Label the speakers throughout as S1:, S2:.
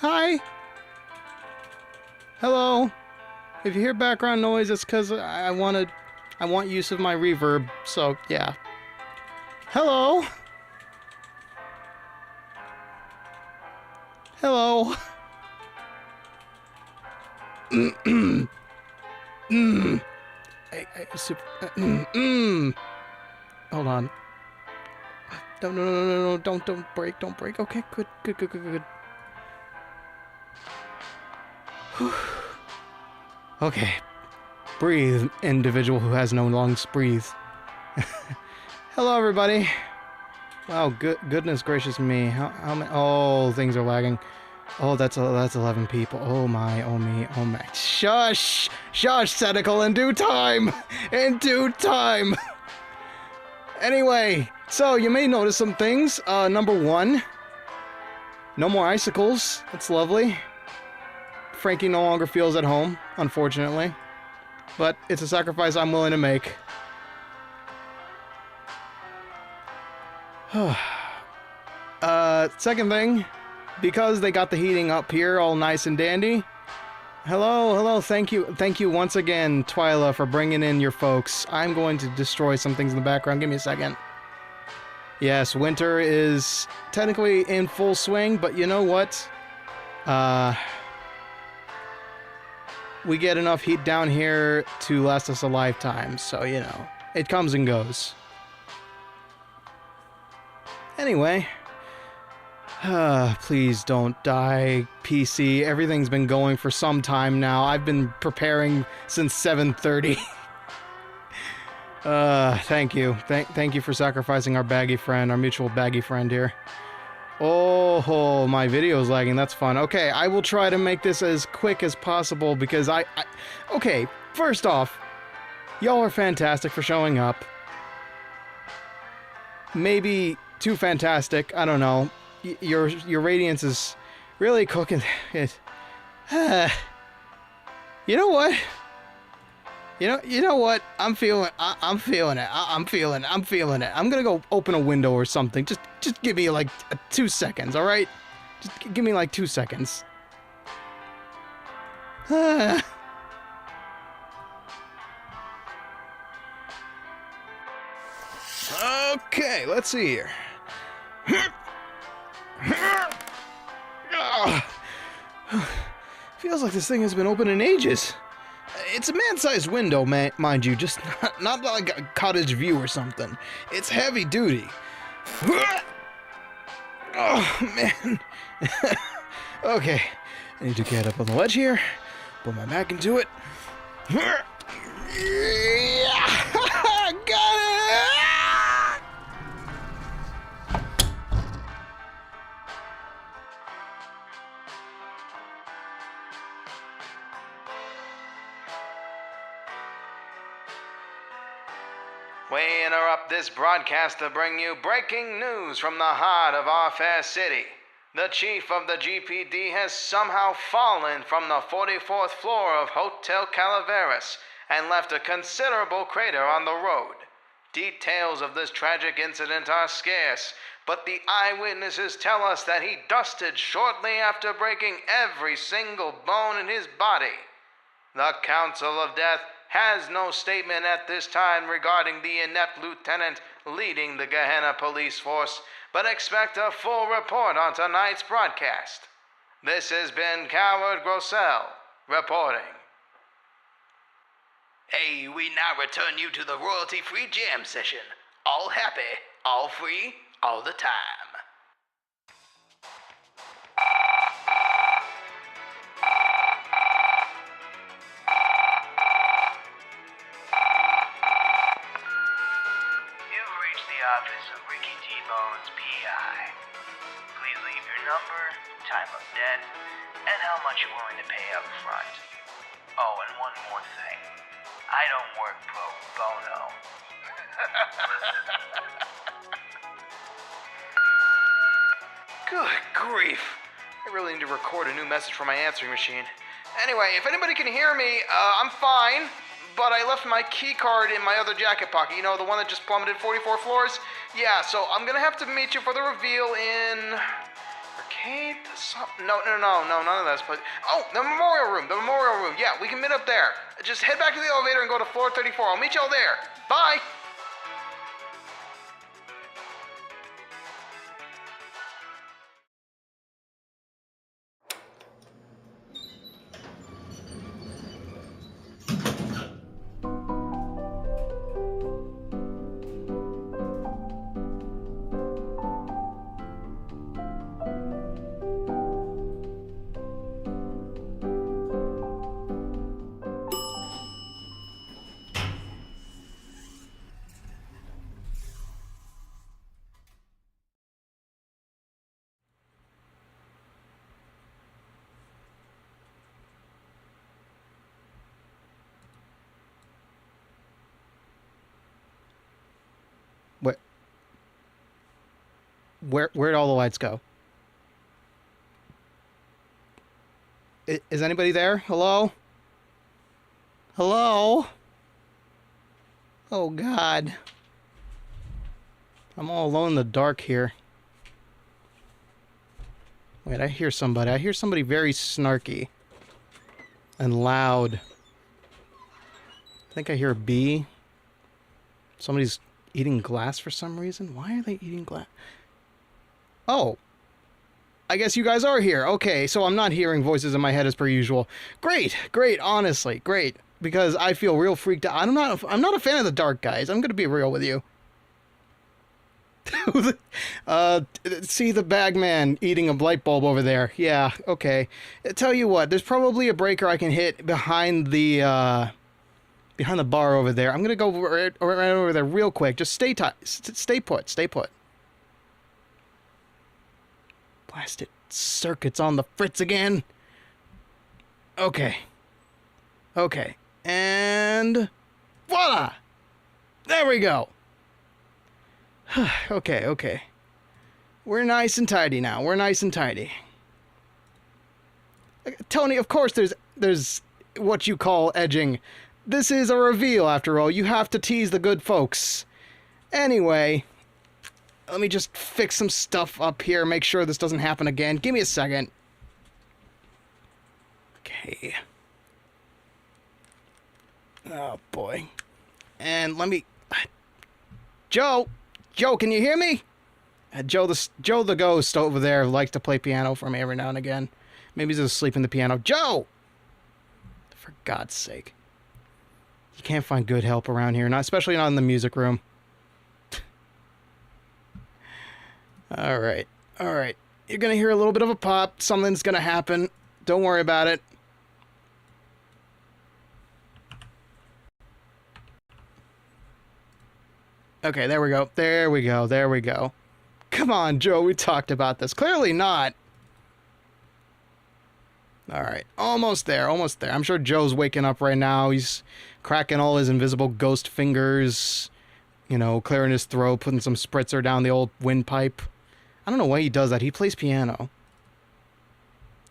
S1: Hi. Hello. If you hear background noise, it's because I want use of my reverb, so yeah. Hello. Hello. Hold on. No, don't break, Okay, good. Okay. Breathe, individual who has no lungs, breathe. Hello, everybody. Wow, goodness gracious me. How many? Oh, things are lagging. Oh, that's 11 people. Oh my, oh me, oh my. Shush! Shush, Sedical, in due time! In due time! Anyway, so you may notice some things. Number one, no more icicles. That's lovely. Franky no longer feels at home, unfortunately. But it's a sacrifice I'm willing to make. Second thing, because they got the heating up here all nice and dandy. Hello, thank you once again, Twyla, for bringing in your folks. I'm going to destroy some things in the background. Give me a second. Yes, winter is technically in full swing, but you know what? We get enough heat down here to last us a lifetime, so, you know, it comes and goes. Anyway, please don't die, PC. Everything's been going for some time now. I've been preparing since 7:30. Thank you. Thank you for sacrificing our baggy friend, our mutual baggy friend here. Oh, my video's lagging. That's fun. Okay, I will try to make this as quick as possible because okay, first off, y'all are fantastic for showing up. Maybe too fantastic. I don't know. Your radiance is really cooking it. You know what? You know what? I'm feeling it. I'm feeling it. I'm gonna go open a window or something. Just give me like 2 seconds, all right? Just give me like 2 seconds. Okay, let's see here. Feels like this thing has been open in ages. It's a man-sized window, mind you, just not like a cottage view or something. It's heavy duty. Oh, man. Okay, I need to get up on the ledge here, put my back into it. Yeah! Got it! We interrupt this broadcast to bring you breaking news from the heart of our fair city. The chief of the GPD has somehow fallen from the 44th floor of Hotel Calaveras and left a considerable crater on the road. Details of this tragic incident are scarce, but the eyewitnesses tell us that he dusted shortly after breaking every single bone in his body. The Council of Death has no statement at this time regarding the inept lieutenant leading the Gehenna police force, but expect a full report on tonight's broadcast. This has been Coward Grossell reporting. Hey, we now return you to the royalty-free jam session. All happy, all free, all the time.
S2: Office of Ricky T-Bone's PI. Please leave your number, time of death, and how much you're willing to pay up front. Oh, and one more thing. I don't work pro bono.
S1: Good grief. I really need to record a new message for my answering machine. Anyway, if anybody can hear me, I'm fine. But I left my key card in my other jacket pocket. You know, the one that just plummeted 44 floors? Yeah, so I'm gonna have to meet you for the reveal in... arcade? No, none of that's place. Oh, the memorial room. Yeah, we can meet up there. Just head back to the elevator and go to floor 34. I'll meet y'all there. Bye. Where'd all the lights go? Is anybody there? Hello? Hello? Oh, God. I'm all alone in the dark here. Wait, I hear somebody. I hear somebody very snarky and loud. I think I hear a bee. Somebody's eating glass for some reason. Why are they eating glass? Oh. I guess you guys are here. Okay, so I'm not hearing voices in my head as per usual. Great, honestly, great. Because I feel real freaked out. I'm not a fan of the dark, guys. I'm gonna be real with you. See the Bagman eating a light bulb over there. Yeah, okay. Tell you what, there's probably a breaker I can hit behind the bar over there. I'm gonna go right over there real quick. Just stay put. Blasted circuits on the fritz again. Okay. And voila! There we go. Okay. We're nice and tidy now. Tony, of course there's what you call edging. This is a reveal, after all. You have to tease the good folks. Anyway, let me just fix some stuff up here, make sure this doesn't happen again. Give me a second. Okay. Oh, boy. And let me... Joe, can you hear me? Joe the ghost over there likes to play piano for me every now and again. Maybe he's asleep in the piano. Joe! For God's sake. You can't find good help around here, especially not in the music room. Alright. You're gonna hear a little bit of a pop. Something's gonna happen. Don't worry about it. Okay, there we go. Come on, Joe, we talked about this. Clearly not. Alright, almost there. I'm sure Joe's waking up right now. He's cracking all his invisible ghost fingers. You know, clearing his throat, putting some spritzer down the old windpipe. I don't know why he does that. He plays piano.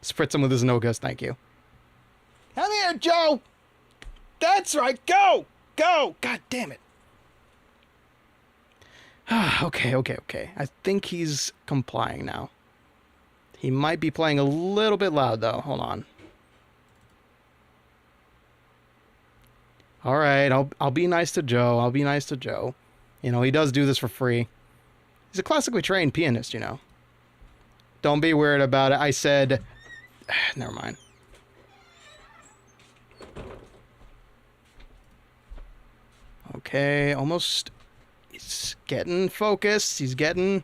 S1: Spritz him with his no-gust, thank you. Come here, Joe! That's right, go! God damn it. Okay. I think he's complying now. He might be playing a little bit loud, though. Hold on. Alright, I'll be nice to Joe. You know, he does do this for free. He's a classically trained pianist, you know. Don't be weird about it. I said... Never mind. Okay, almost... He's getting focused. He's getting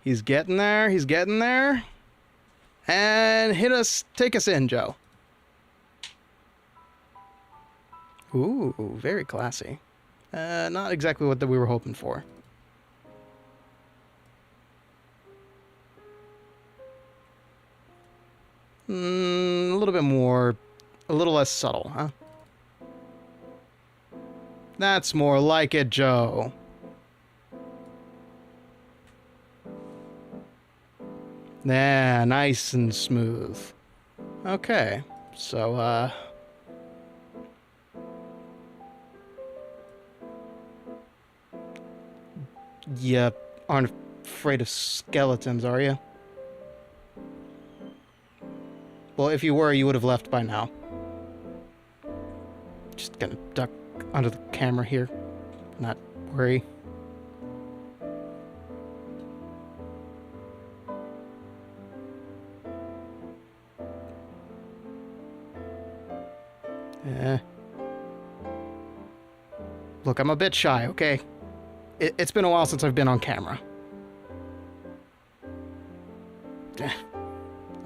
S1: there. And take us in, Joe. Ooh, very classy. Not exactly what we were hoping for. A little bit more, a little less subtle, huh? That's more like it, Joe. Yeah, nice and smooth. Okay, so, you aren't
S3: afraid of skeletons, are you? Well, if you were, you would have left by now. Just gonna duck under the camera here. Not worry. Look, I'm a bit shy, okay? It's been a while since I've been on camera.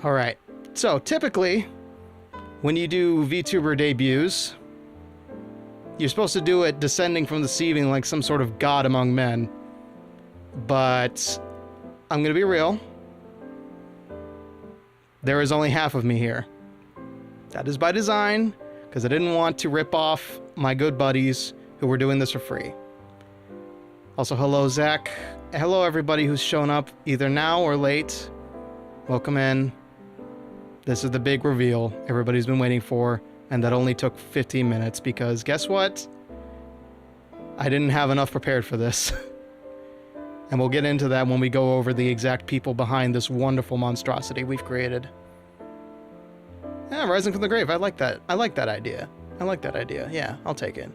S3: Alright, so typically, when you do VTuber debuts, you're supposed to do it descending from the ceiling like some sort of god among men. But I'm gonna be real. There is only half of me here. That is by design, because I didn't want to rip off my good buddies who were doing this for free. Also, hello, Zach. Hello, everybody who's shown up either now or late. Welcome in. This is the big reveal everybody's been waiting for, and that only took 15 minutes because guess what? I didn't have enough prepared for this. And we'll get into that when we go over the exact people behind this wonderful monstrosity we've created. Yeah, Rising from the Grave. I like that. I like that idea. I like that idea. Yeah, I'll take it.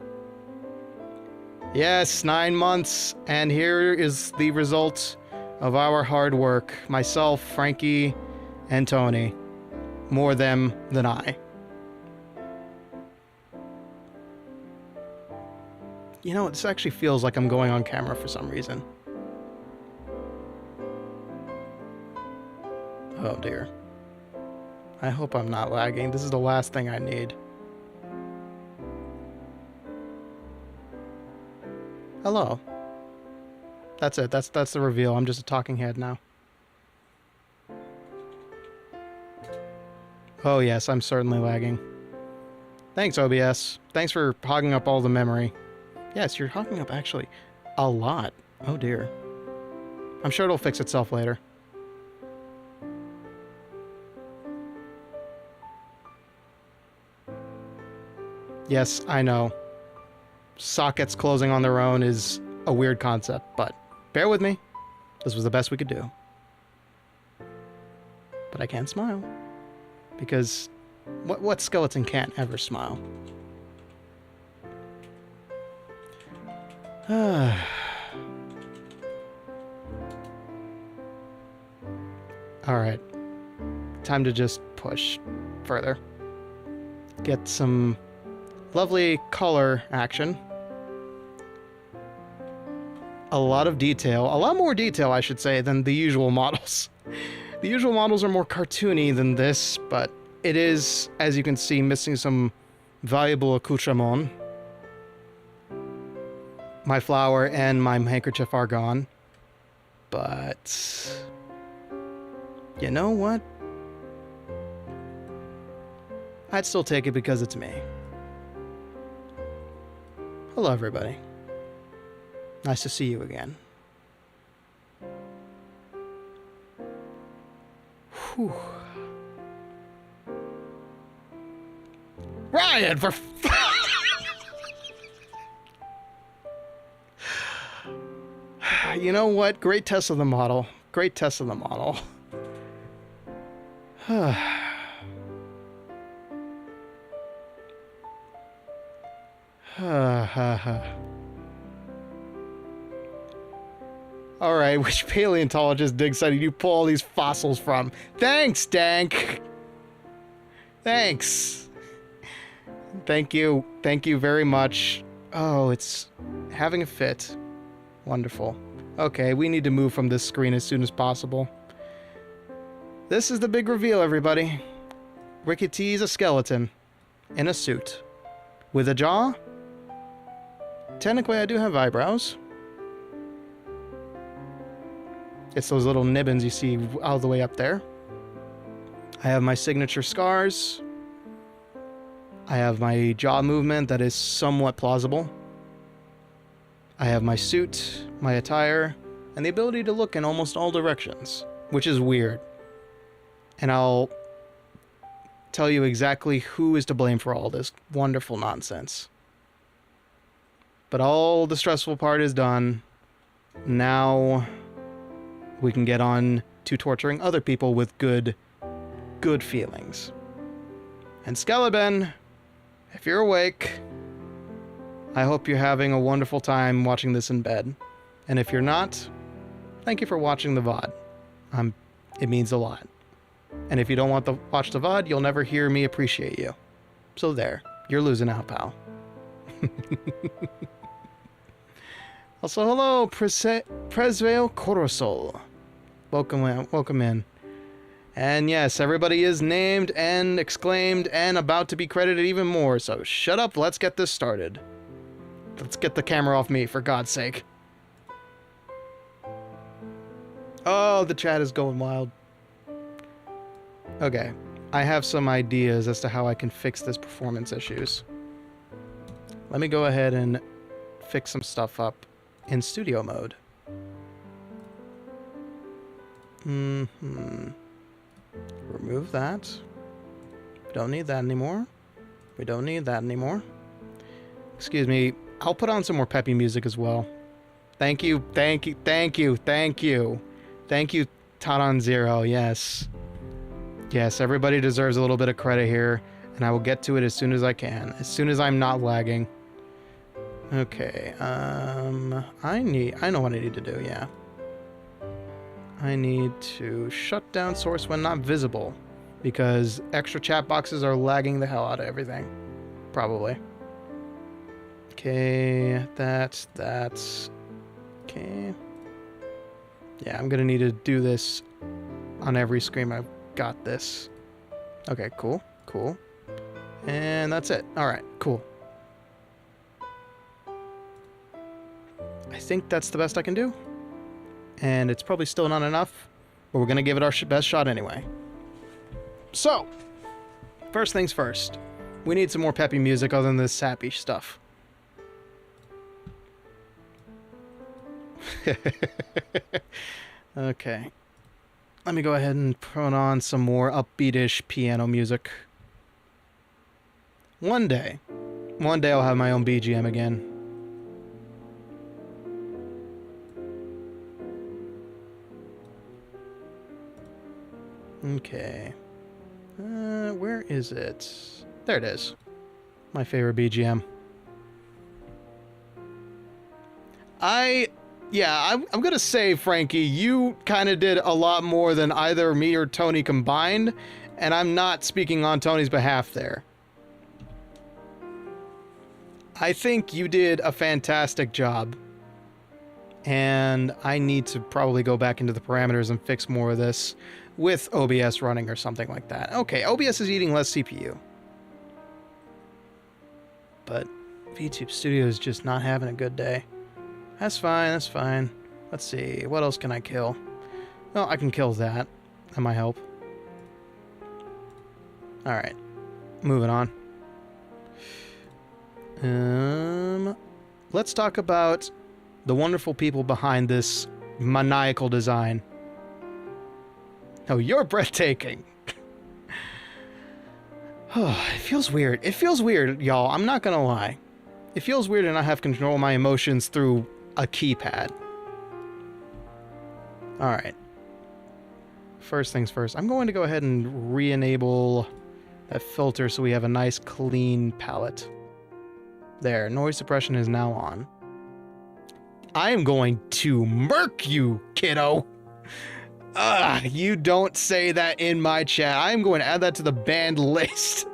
S3: Yes, 9 months, and here is the result of our hard work. Myself, Franky, and Tony. More them than I. You know, this actually feels like I'm going on camera for some reason. Oh dear. I hope I'm not lagging. This is the last thing I need. Hello. That's it. That's the reveal. I'm just a talking head now. Oh yes, I'm certainly lagging. Thanks, OBS. Thanks for hogging up all the memory. Yes, you're hogging up actually a lot. Oh dear. I'm sure it'll fix itself later. Yes, I know. Sockets closing on their own is a weird concept, but bear with me. This was the best we could do. But I can't smile. Because what skeleton can't ever smile? Alright. Time to just push further. Get some lovely color action. A lot of detail. A lot more detail, I should say, than the usual models. The usual models are more cartoony than this, but it is, as you can see, missing some valuable accoutrement. My flower and my handkerchief are gone. But you know what? I'd still take it because it's me. Hello, everybody. Nice to see you again. Whew. Ryan, for you know what? Great test of the model. Great test of the model. Alright, which paleontologist dig site did you pull all these fossils from? Thanks, Dank! Thanks! Thank you. Thank you very much. Oh, it's having a fit. Wonderful. Okay, we need to move from this screen as soon as possible. This is the big reveal, everybody. Ricky T is a skeleton. In a suit. With a jaw? Technically, I do have eyebrows. It's those little nibbins you see all the way up there. I have my signature scars. I have my jaw movement that is somewhat plausible. I have my suit, my attire, and the ability to look in almost all directions, which is weird. And I'll tell you exactly who is to blame for all this wonderful nonsense. But all the stressful part is done. Now we can get on to torturing other people with good feelings. And Skeleton, if you're awake, I hope you're having a wonderful time watching this in bed. And if you're not, thank you for watching the VOD. It means a lot. And if you don't want to watch the VOD, you'll never hear me appreciate you. So there, you're losing out, pal. Also, hello, Presvale Corosol. Welcome in. And yes, everybody is named and exclaimed and about to be credited even more, so shut up, let's get this started. Let's get the camera off me, for God's sake. Oh, the chat is going wild. Okay, I have some ideas as to how I can fix this performance issues. Let me go ahead and fix some stuff up in studio mode. Remove that. We don't need that anymore. We don't need that anymore. Excuse me, I'll put on some more peppy music as well. Thank you, thank you, thank you, thank you. Thank you, Taran Zero, yes. Yes, everybody deserves a little bit of credit here, and I will get to it as soon as I can, as soon as I'm not lagging. Okay, I know what I need to do, yeah. I need to shut down source when not visible, because extra chat boxes are lagging the hell out of everything. Probably. Okay, that's... Okay. Yeah, I'm gonna need to do this on every screen. I've got this. Okay, cool, cool. And that's it. Alright, cool. I think that's the best I can do. And it's probably still not enough, but we're gonna give it our best shot anyway. So, first things first. We need some more peppy music other than this sappy stuff. Okay. Let me go ahead and put on some more upbeatish piano music. One day I'll have my own BGM again. Okay. Where is it? There it is. My favorite BGM. I'm gonna say, Franky, you kind of did a lot more than either me or Tony combined, and I'm not speaking on Tony's behalf there. I think you did a fantastic job, and I need to probably go back into the parameters and fix more of this with OBS running or something like that. Okay, OBS is eating less CPU. But VTube Studio is just not having a good day. That's fine, that's fine. Let's see, what else can I kill? Well, I can kill that. That might help. Alright, moving on. Let's talk about the wonderful people behind this maniacal design. Oh, you're breathtaking. Oh, it feels weird. It feels weird, y'all. I'm not gonna lie. It feels weird to not have control of my emotions through a keypad. Alright. First things first. I'm going to go ahead and re-enable that filter so we have a nice clean palette. There, noise suppression is now on. I am going to murk you, kiddo! You don't say that in my chat. I am going to add that to the banned list.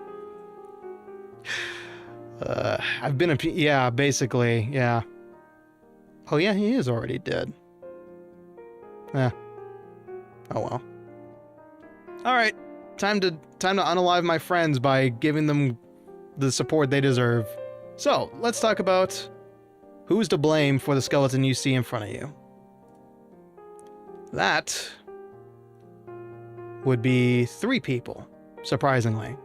S3: I've been yeah, basically, yeah. Oh yeah, he is already dead. Oh well. Alright, time to unalive my friends by giving them the support they deserve. So, let's talk about who's to blame for the skeleton you see in front of you. That would be 3 people, surprisingly.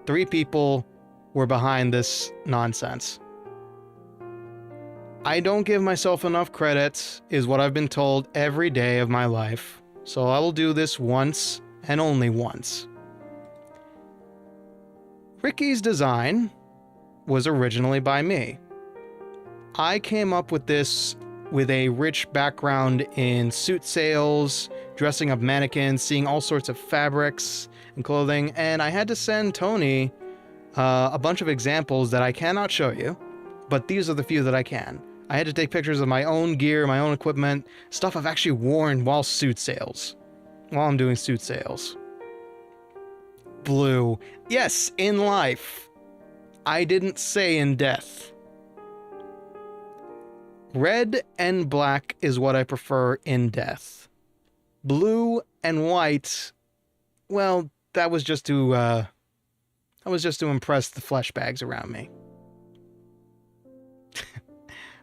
S3: 3 people were behind this nonsense. I don't give myself enough credit, is what I've been told every day of my life. So I will do this once, and only once. Ricky's design was originally by me. I came up with this with a rich background in suit sales, dressing up mannequins, seeing all sorts of fabrics and clothing, and I had to send Tony a bunch of examples that I cannot show you, but these are the few that I can. I had to take pictures of my own gear, my own equipment, stuff I've actually worn while I'm doing suit sales. Blue. Yes, in life. I didn't say in death. Red and black is what I prefer in death. Blue and white, well, that was just to impress the flesh bags around me.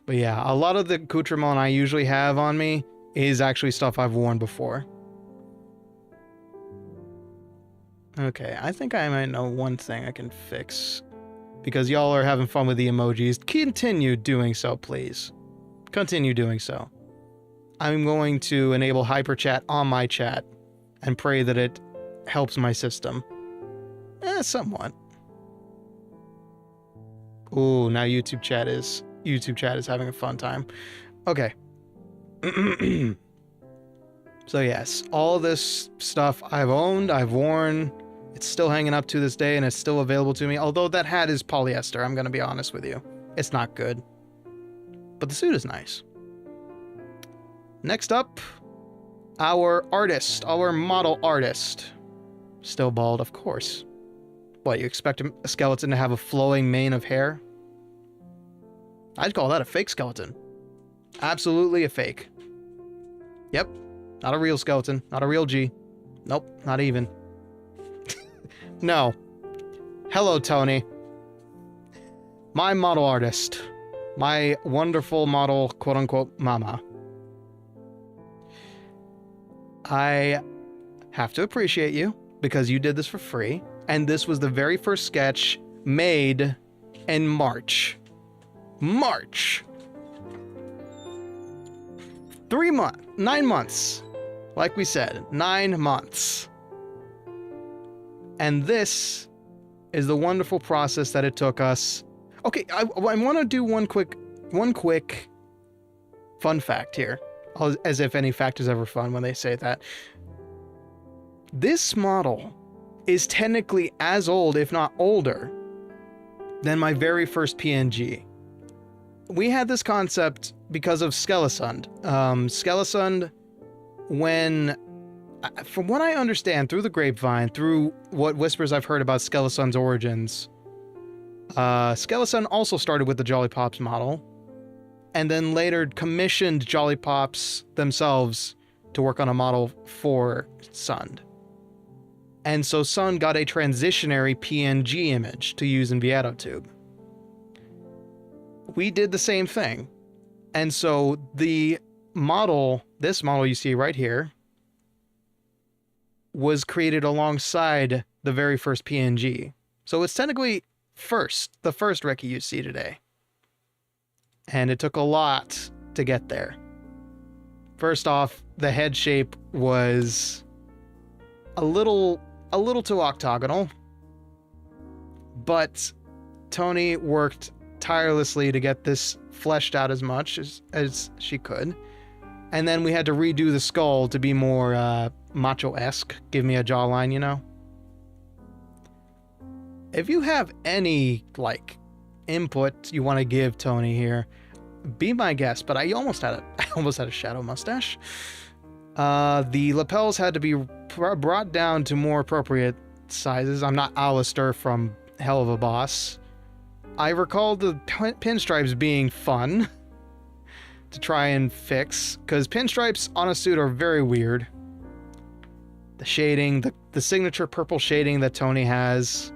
S3: But yeah, a lot of the accoutrement I usually have on me is actually stuff I've worn before. Okay, I think I might know one thing I can fix. Because y'all are having fun with the emojis. Continue doing so, please. Continue doing so. I'm going to enable hyperchat on my chat and pray that it helps my system. Somewhat. Ooh, now YouTube chat is having a fun time. Okay. So yes, all this stuff I've owned, I've worn. It's still hanging up to this day and it's still available to me. Although that hat is polyester, I'm going to be honest with you. It's not good. But the suit is nice. Next up, our artist, our model artist. Still bald, of course. What, you expect a skeleton to have a flowing mane of hair? I'd call that a fake skeleton. Absolutely a fake. Yep, not a real skeleton, not a real G. Nope, not even. No. Hello, Tony. My model artist. My wonderful model, quote-unquote, mama. I have to appreciate you because you did this for free, and this was the very first sketch made in March. March! 9 months. Like we said, 9 months. And this is the wonderful process that it took us. Okay, I want to do one quick fun fact here. As if any fact is ever fun when they say that. This model is technically as old, if not older, than my very first PNG. We had this concept because of Skelisund. Skelisund, when... From what I understand, through the grapevine, through what whispers I've heard about Skelisund's origins, Skelisund also started with the Jolly Pops model, and then later commissioned Jolly Pops themselves to work on a model for Sund. And so Sund got a transitionary PNG image to use in ViatoTube. We did the same thing. And so the model, this model you see right here, was created alongside the very first PNG. So it's technically the first Ricky you see today. And it took a lot to get there. First off, the head shape was a little too octagonal, but Tony worked tirelessly to get this fleshed out as much as she could. And then we had to redo the skull to be more macho-esque, give me a jawline, you know? If you have any, input you want to give Tony here, be my guest, but I almost had a shadow mustache. The lapels had to be brought down to more appropriate sizes. I'm not Alistair from Hell of a Boss. I recall the pinstripes being fun to try and fix, because pinstripes on a suit are very weird. The shading, the signature purple shading that Tony has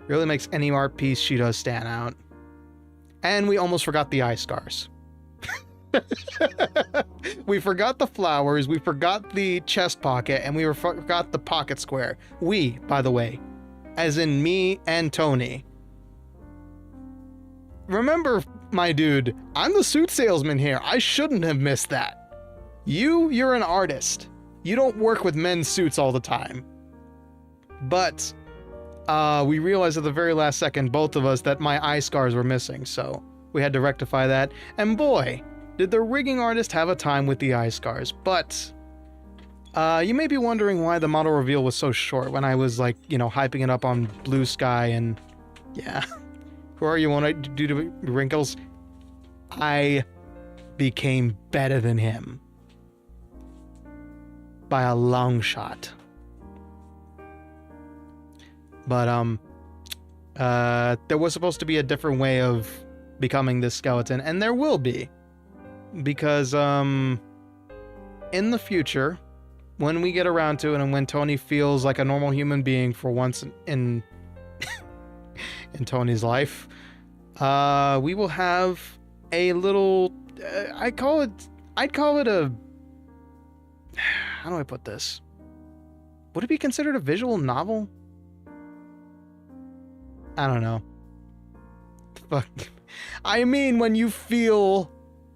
S3: really makes any art piece she does stand out. And we almost forgot the eye scars. We forgot the flowers, we forgot the chest pocket, and we forgot the pocket square. We, by the way, as in me and Tony. Remember, my dude, I'm the suit salesman here. I shouldn't have missed that. You're an artist. You don't work with men's suits all the time. But we realized at the very last second, both of us, that my eye scars were missing, so we had to rectify that. And boy, did the rigging artist have a time with the eye scars. But you may be wondering why the model reveal was so short when I was like, you know, hyping it up on Blue Sky and yeah. Who are you when I do the wrinkles? I became better than him. By a long shot. But there was supposed to be a different way of becoming this skeleton, and there will be. Because in the future, when we get around to it and when Tony feels like a normal human being for once in in Tony's life, we will have a little I'd call it a, how do I put this? Would it be considered a visual novel? I don't know. Fuck. I mean, when you feel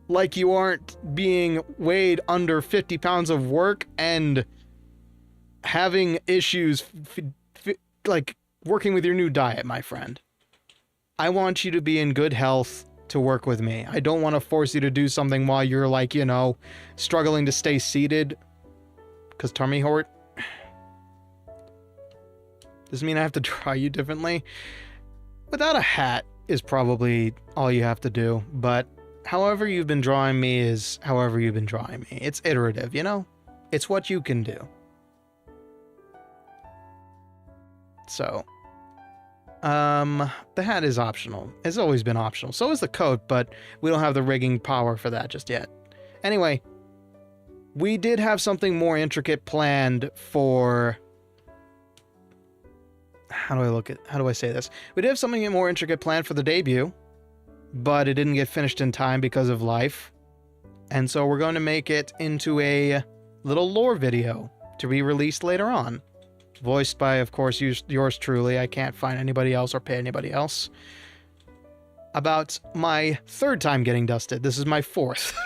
S3: like you aren't being weighed under 50 pounds of work and having issues like working with your new diet, my friend. I want you to be in good health to work with me. I don't want to force you to do something while you're like, you know, struggling to stay seated. Because tummy hurt. Doesn't mean I have to draw you differently. Without a hat is probably all you have to do. But however you've been drawing me is however you've been drawing me. It's iterative, you know? It's what you can do. So, the hat is optional. It's always been optional. So is the coat, but we don't have the rigging power for that just yet. Anyway, we did have something more intricate planned for... How do I say this? We did have something more intricate planned for the debut, but it didn't get finished in time because of life. And so we're going to make it into a little lore video to be released later on. Voiced by, of course, yours truly. I can't find anybody else or pay anybody else. About my third time getting dusted. This is my fourth.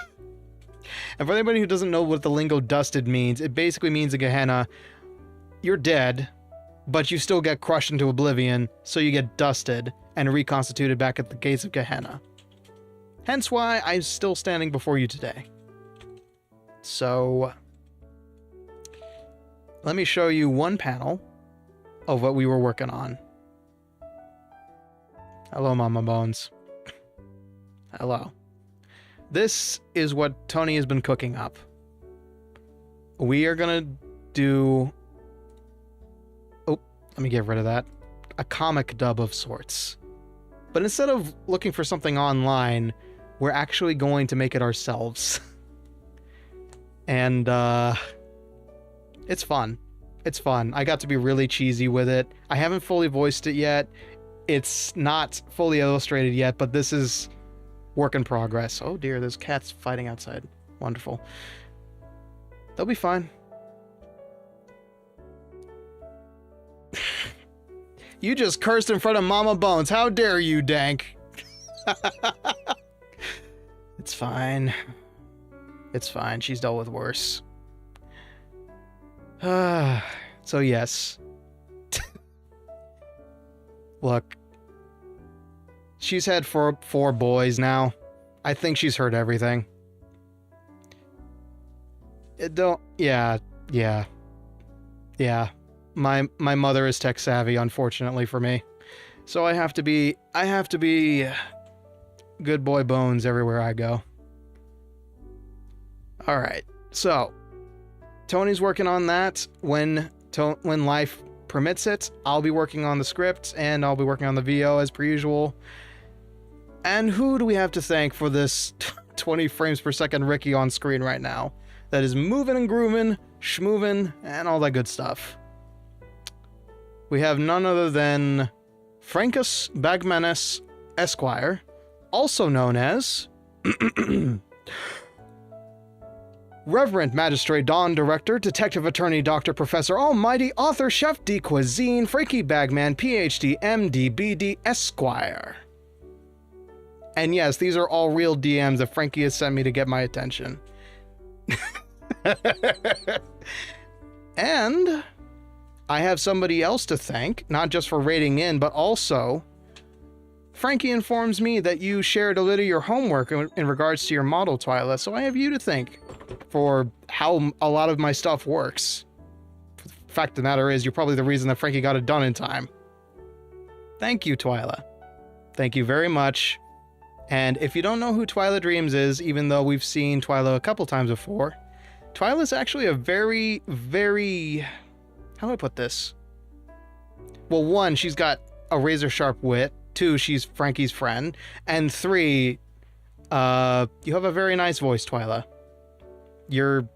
S3: And for anybody who doesn't know what the lingo dusted means, it basically means in Gehenna, you're dead, but you still get crushed into oblivion, so you get dusted and reconstituted back at the gates of Gehenna. Hence why I'm still standing before you today. So... let me show you one panel of what we were working on. Hello, Mama Bones. Hello. This is what Tony has been cooking up. We are gonna do... oh, let me get rid of that. A comic dub of sorts. But instead of looking for something online, we're actually going to make it ourselves. And, it's fun. It's fun. I got to be really cheesy with it. I haven't fully voiced it yet. It's not fully illustrated yet, but this is work in progress. Oh dear, there's cats fighting outside. Wonderful. They'll be fine. You just cursed in front of Mama Bones. How dare you, Dank? It's fine. It's fine. She's dealt with worse. So yes. Look. She's had four boys now. I think she's heard everything. Yeah. My mother is tech savvy, unfortunately for me. So I have to be good boy Bones everywhere I go. Alright, so Tony's working on that. When life permits it, I'll be working on the script, and I'll be working on the VO as per usual. And who do we have to thank for this 20 frames per second Ricky on screen right now? That is moving and grooving, schmooving, and all that good stuff. We have none other than Frankus Bagmanis Esquire, also known as Reverend Magistrate Don Director, Detective Attorney Dr. Professor Almighty Author Chef de Cuisine Franky Bagman PhD MD BD Esquire. And yes, these are all real DMs that Franky has sent me to get my attention. And I have somebody else to thank, not just for rating in, but also Franky informs me that you shared a bit of your homework in regards to your model, Twyla, so I have you to thank for how a lot of my stuff works. Fact of the matter is, you're probably the reason that Franky got it done in time. Thank you, Twyla. Thank you very much. And if you don't know who Twyla Dreams is, even though we've seen Twyla a couple times before, Twyla's actually a very, very... How do I put this? Well, one, she's got a razor-sharp wit. Two, she's Franky's friend. And three, you have a very nice voice, Twyla. You're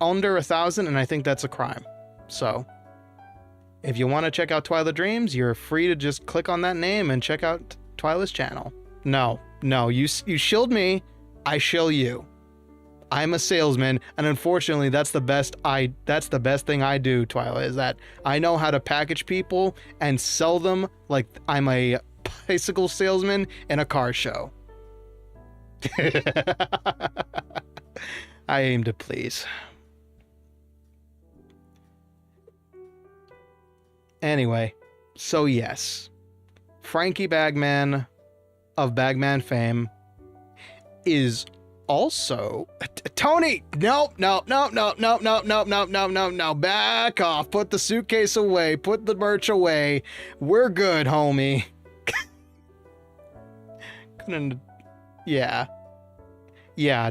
S3: under 1,000, and I think that's a crime. So, if you want to check out Twyla Dreams, you're free to just click on that name and check out Twyla's channel. No, you shilled me, I shill you. I'm a salesman, and unfortunately, that's the best thing I do, Twyla, is that I know how to package people and sell them like I'm a bicycle salesman in a car show. I aim to please. Anyway, so yes, Franky Bagman of Bagman fame is also Tony. No, back off. Put the suitcase away. Put the merch away. We're good, homie. Yeah,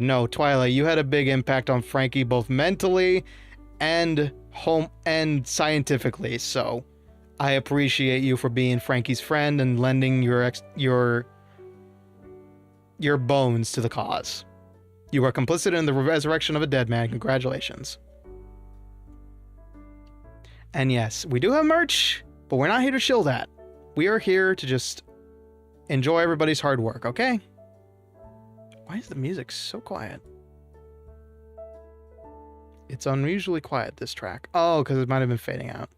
S3: no, Twyla, you had a big impact on Franky both mentally and scientifically, so I appreciate you for being Franky's friend and lending your bones to the cause. You are complicit in the resurrection of a dead man. Congratulations. And yes, we do have merch, but we're not here to shill that. We are here to just enjoy everybody's hard work, okay? Why is the music so quiet? It's unusually quiet, this track. Oh, because it might have been fading out.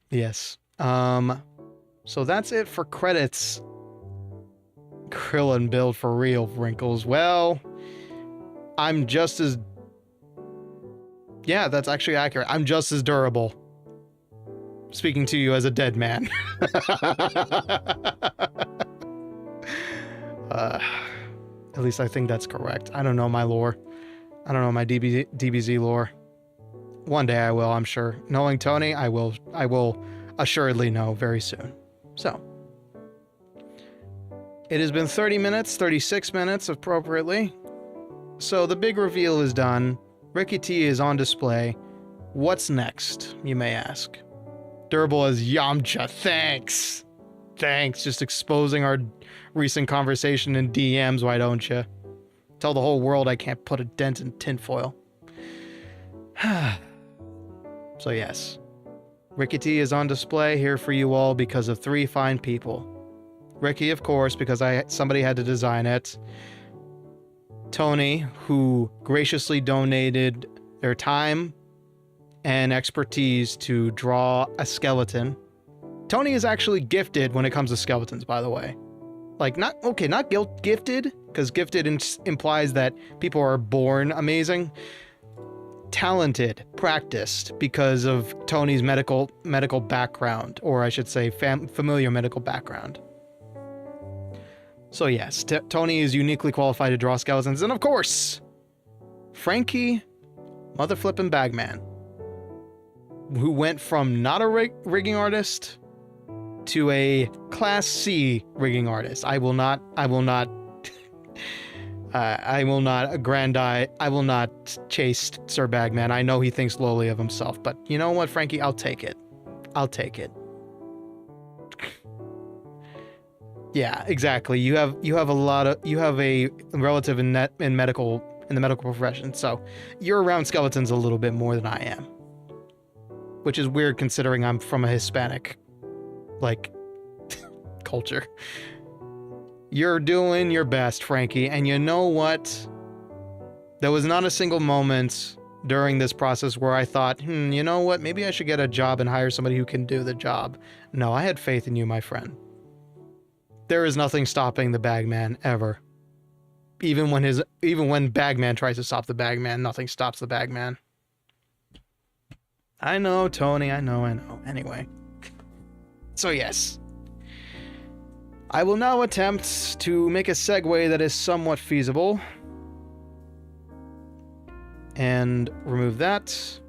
S3: Yes. So that's it for credits. Krillin build for real, Wrinkles. Well, I'm just as... Yeah, that's actually accurate. I'm just as durable. Speaking to you as a dead man. At least I think that's correct. I don't know my lore. I don't know my DBZ lore. One day I will, I'm sure. Knowing Tony, I will assuredly know very soon. So, it has been 30 minutes, 36 minutes appropriately. So the big reveal is done. Ricky T is on display. What's next, you may ask? Durable as Yamcha, thanks. Thanks, just exposing our recent conversation in DMs, why don't you? Tell the whole world I can't put a dent in tinfoil. So yes, Ricky T is on display here for you all because of three fine people. Ricky, of course, because somebody had to design it. Tony, who graciously donated their time and expertise to draw a skeleton. Tony is actually gifted when it comes to skeletons, by the way. Like, not gifted, because gifted implies that people are born amazing. Talented, practiced, because of Tony's medical background, or I should say familiar medical background. So yes, Tony is uniquely qualified to draw skeletons, and of course, Franky motherflippin' Bagman, who went from not a rigging artist to a Class C rigging artist. I will not chase Sir Bagman. I know he thinks lowly of himself, but you know what, Franky? I'll take it. Yeah, exactly. You have a relative in the medical profession, so you're around skeletons a little bit more than I am. Which is weird considering I'm from a Hispanic, culture. You're doing your best, Franky, and you know what? There was not a single moment during this process where I thought, you know what? Maybe I should get a job and hire somebody who can do the job. No, I had faith in you, my friend. There is nothing stopping the Bagman ever. Even when Bagman tries to stop the Bagman, nothing stops the Bagman. I know, Tony. I know. Anyway. So, yes. I will now attempt to make a segue that is somewhat feasible. And remove that.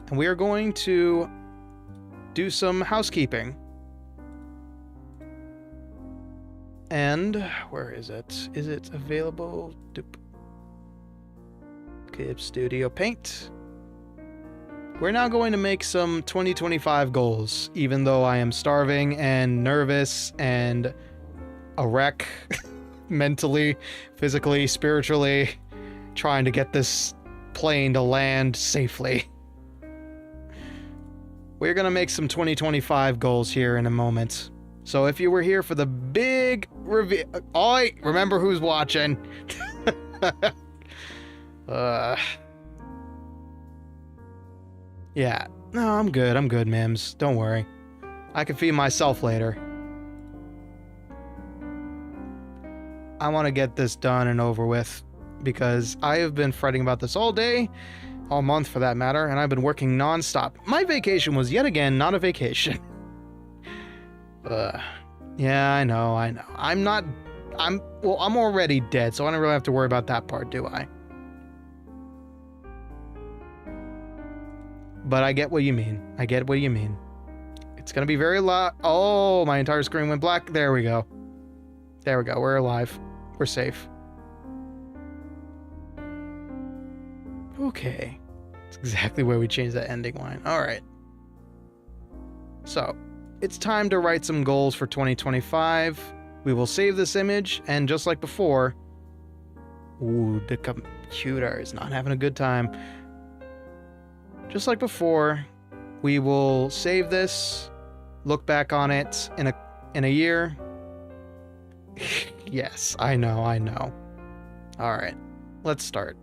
S3: And we are going to do some housekeeping. And where is it? Is it available? Crypt Studio Paint. We're now going to make some 2025 goals, even though I am starving and nervous and a wreck mentally, physically, spiritually, trying to get this plane to land safely. We're going to make some 2025 goals here in a moment. So if you were here for the big reveal... Oi! Remember who's watching. Yeah. No, I'm good, Mims. Don't worry. I can feed myself later. I want to get this done and over with, because I have been fretting about this all day, all month for that matter, and I've been working non-stop. My vacation was yet again not a vacation. Yeah, I know. I'm already dead, so I don't really have to worry about that part, do I? But I get what you mean. It's gonna be very loud. Oh, my entire screen went black. There we go. We're alive. We're safe. Okay. That's exactly where we changed that ending line. Alright. So, it's time to write some goals for 2025. We will save this image, and just like before... Ooh, the computer is not having a good time. Just like before, we will save this, look back on it in a year. Yes, I know. Alright, let's start.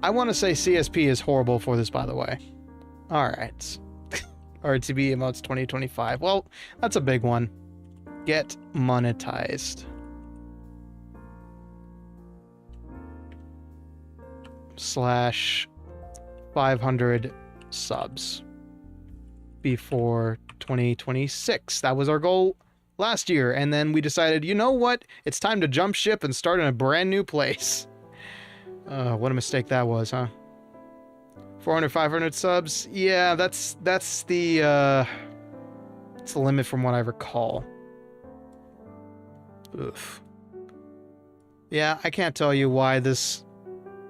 S3: I want to say CSP is horrible for this, by the way. Alright. RTB emotes 2025. Well, that's a big one. Get monetized. /500 subs before 2026. That was our goal last year, and then we decided, you know what? It's time to jump ship and start in a brand new place. What a mistake that was, huh? 400, 500 subs? Yeah, that's the limit from what I recall. Oof. Yeah, I can't tell you why this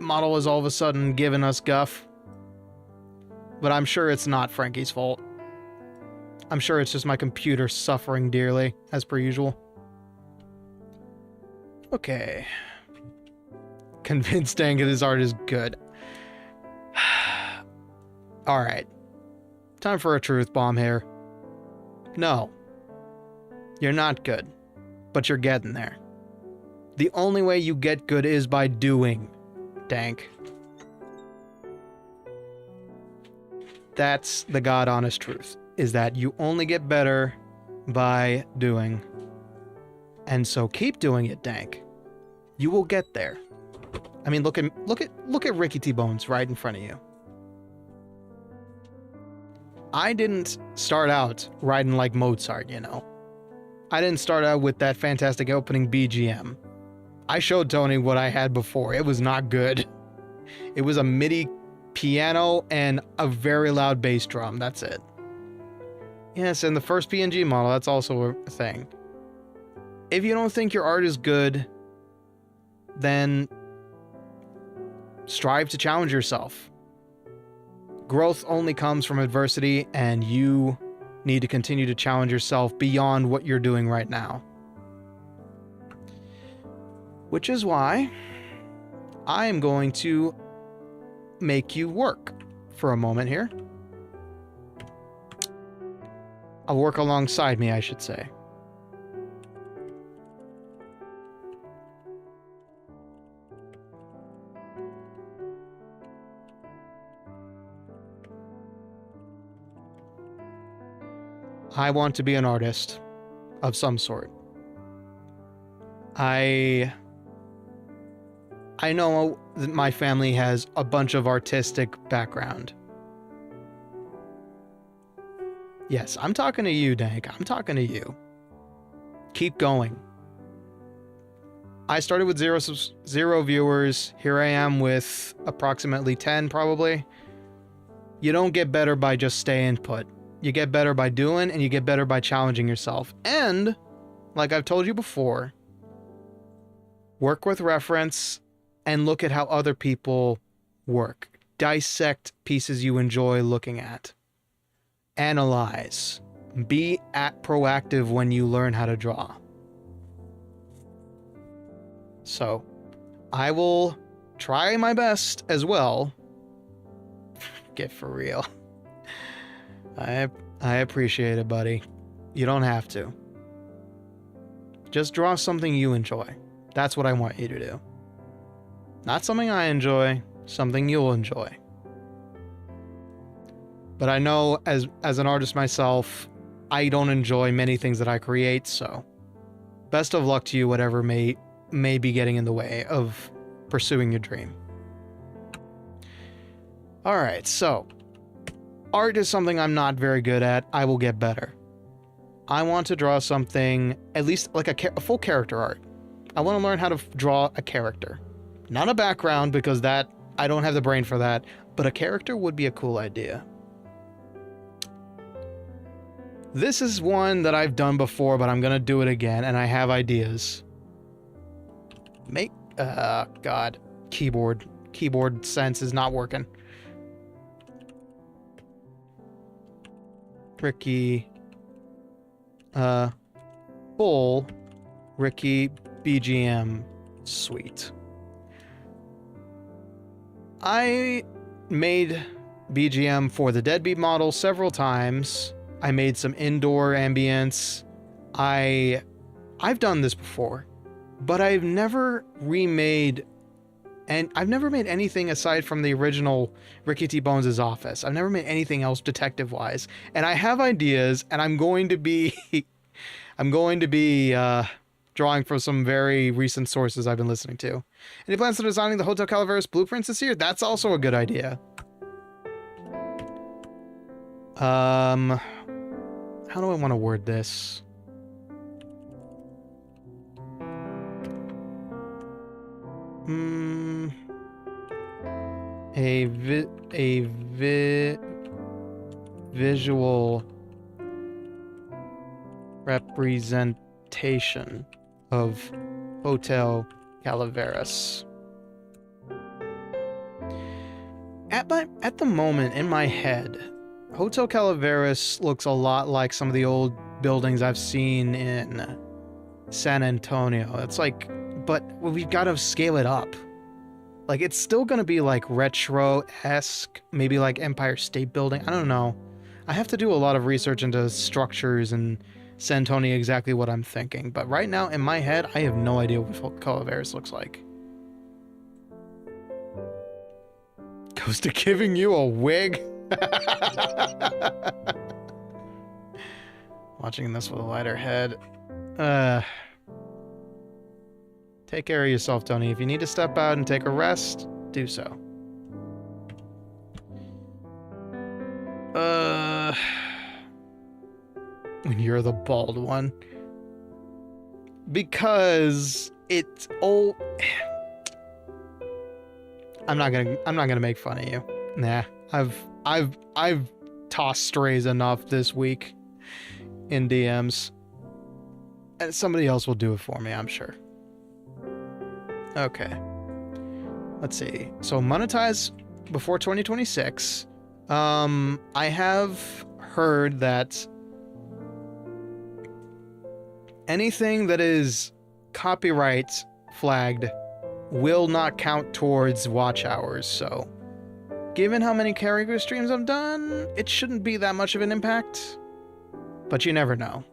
S3: model is all of a sudden giving us guff, but I'm sure it's not Franky's fault. I'm sure it's just my computer suffering dearly, as per usual. Okay. Convinced dang it, his art is good. Alright. Time for a truth bomb here. No. You're not good. But you're getting there. The only way you get good is by doing. Dank. That's the god honest truth, is that you only get better by doing. And so keep doing it, Dank. You will get there. I mean, look at Ricky T. Bones right in front of you. I didn't start out writing like Mozart, you know. I didn't start out with that fantastic opening BGM. I showed Tony what I had before. It was not good. It was a MIDI piano and a very loud bass drum. That's it. Yes, and the first PNG model, that's also a thing. If you don't think your art is good, then strive to challenge yourself. Growth only comes from adversity, and you need to continue to challenge yourself beyond what you're doing right now. Which is why I am going to make you work for a moment here. I'll work alongside me, I should say. I want to be an artist of some sort. I I know that my family has a bunch of artistic background. Yes, I'm talking to you, Dank. I'm talking to you. Keep going. I started with zero viewers. Here I am with approximately 10, probably. You don't get better by just staying put. You get better by doing, and you get better by challenging yourself. And, like I've told you before, work with reference and look at how other people work. Dissect pieces you enjoy looking at. Analyze. Be proactive when you learn how to draw. So, I will try my best as well. Get for real. I appreciate it, buddy. You don't have to. Just draw something you enjoy. That's what I want you to do. Not something I enjoy, something you'll enjoy. But I know as an artist myself, I don't enjoy many things that I create, so best of luck to you, whatever may be getting in the way of pursuing your dream. Alright, so art is something I'm not very good at. I will get better. I want to draw something, at least like a full character art. I want to learn how to draw a character. Not a background, because that I don't have the brain for that, but a character would be a cool idea. This is one that I've done before, but I'm going to do it again, and I have ideas. God. Keyboard sense is not working. Ricky. Full Ricky BGM suite. I made BGM for the Deadbeat model several times. I made some indoor ambience. I've done this before, but I've never remade, and I've never made anything aside from the original Ricky T. Bones' Office. I've never made anything else detective-wise, and I have ideas, and I'm going to be drawing from some very recent sources I've been listening to. Any plans on designing the Hotel Calaveras blueprints this year? That's also a good idea. How do I want to word this? Visual representation of Hotel Calaveras. At the moment in my head, Hotel Calaveras looks a lot like some of the old buildings I've seen in San Antonio. It's like, but we've got to scale it up. Like, it's still going to be like retro-esque, maybe like Empire State Building. I don't know. I have to do a lot of research into structures and San Antonio, exactly what I'm thinking. But right now, in my head, I have no idea what Calaveras looks like. Goes to giving you a wig? Watching this with a lighter head. Take care of yourself, Tony. If you need to step out and take a rest, do so. When you're the bald one. Because it's old. I'm not gonna make fun of you. Nah. I've tossed strays enough this week in DMs. And somebody else will do it for me, I'm sure. Okay. Let's see. So monetize before 2026. I have heard that anything that is copyright flagged will not count towards watch hours, so given how many character streams I've done, it shouldn't be that much of an impact. But you never know.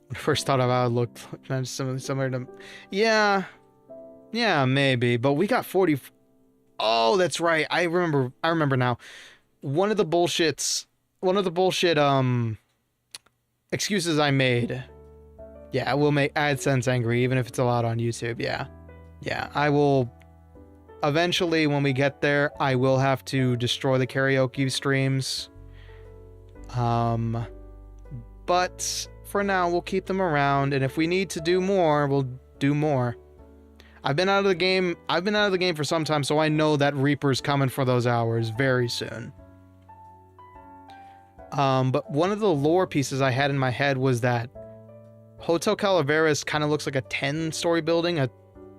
S3: When I first thought about it, looked similar to... Yeah, maybe. But we got 40... Oh, that's right. I remember now. One of the bullshit excuses I made. Yeah, I will make AdSense angry, even if it's allowed on YouTube. Yeah. Yeah, I will... Eventually, when we get there, I will have to destroy the karaoke streams. But for now, we'll keep them around, and if we need to do more, we'll do more. I've been out of the game for some time, so I know that Reaper's coming for those hours very soon. But one of the lore pieces I had in my head was that Hotel Calaveras kind of looks like a 10-story building,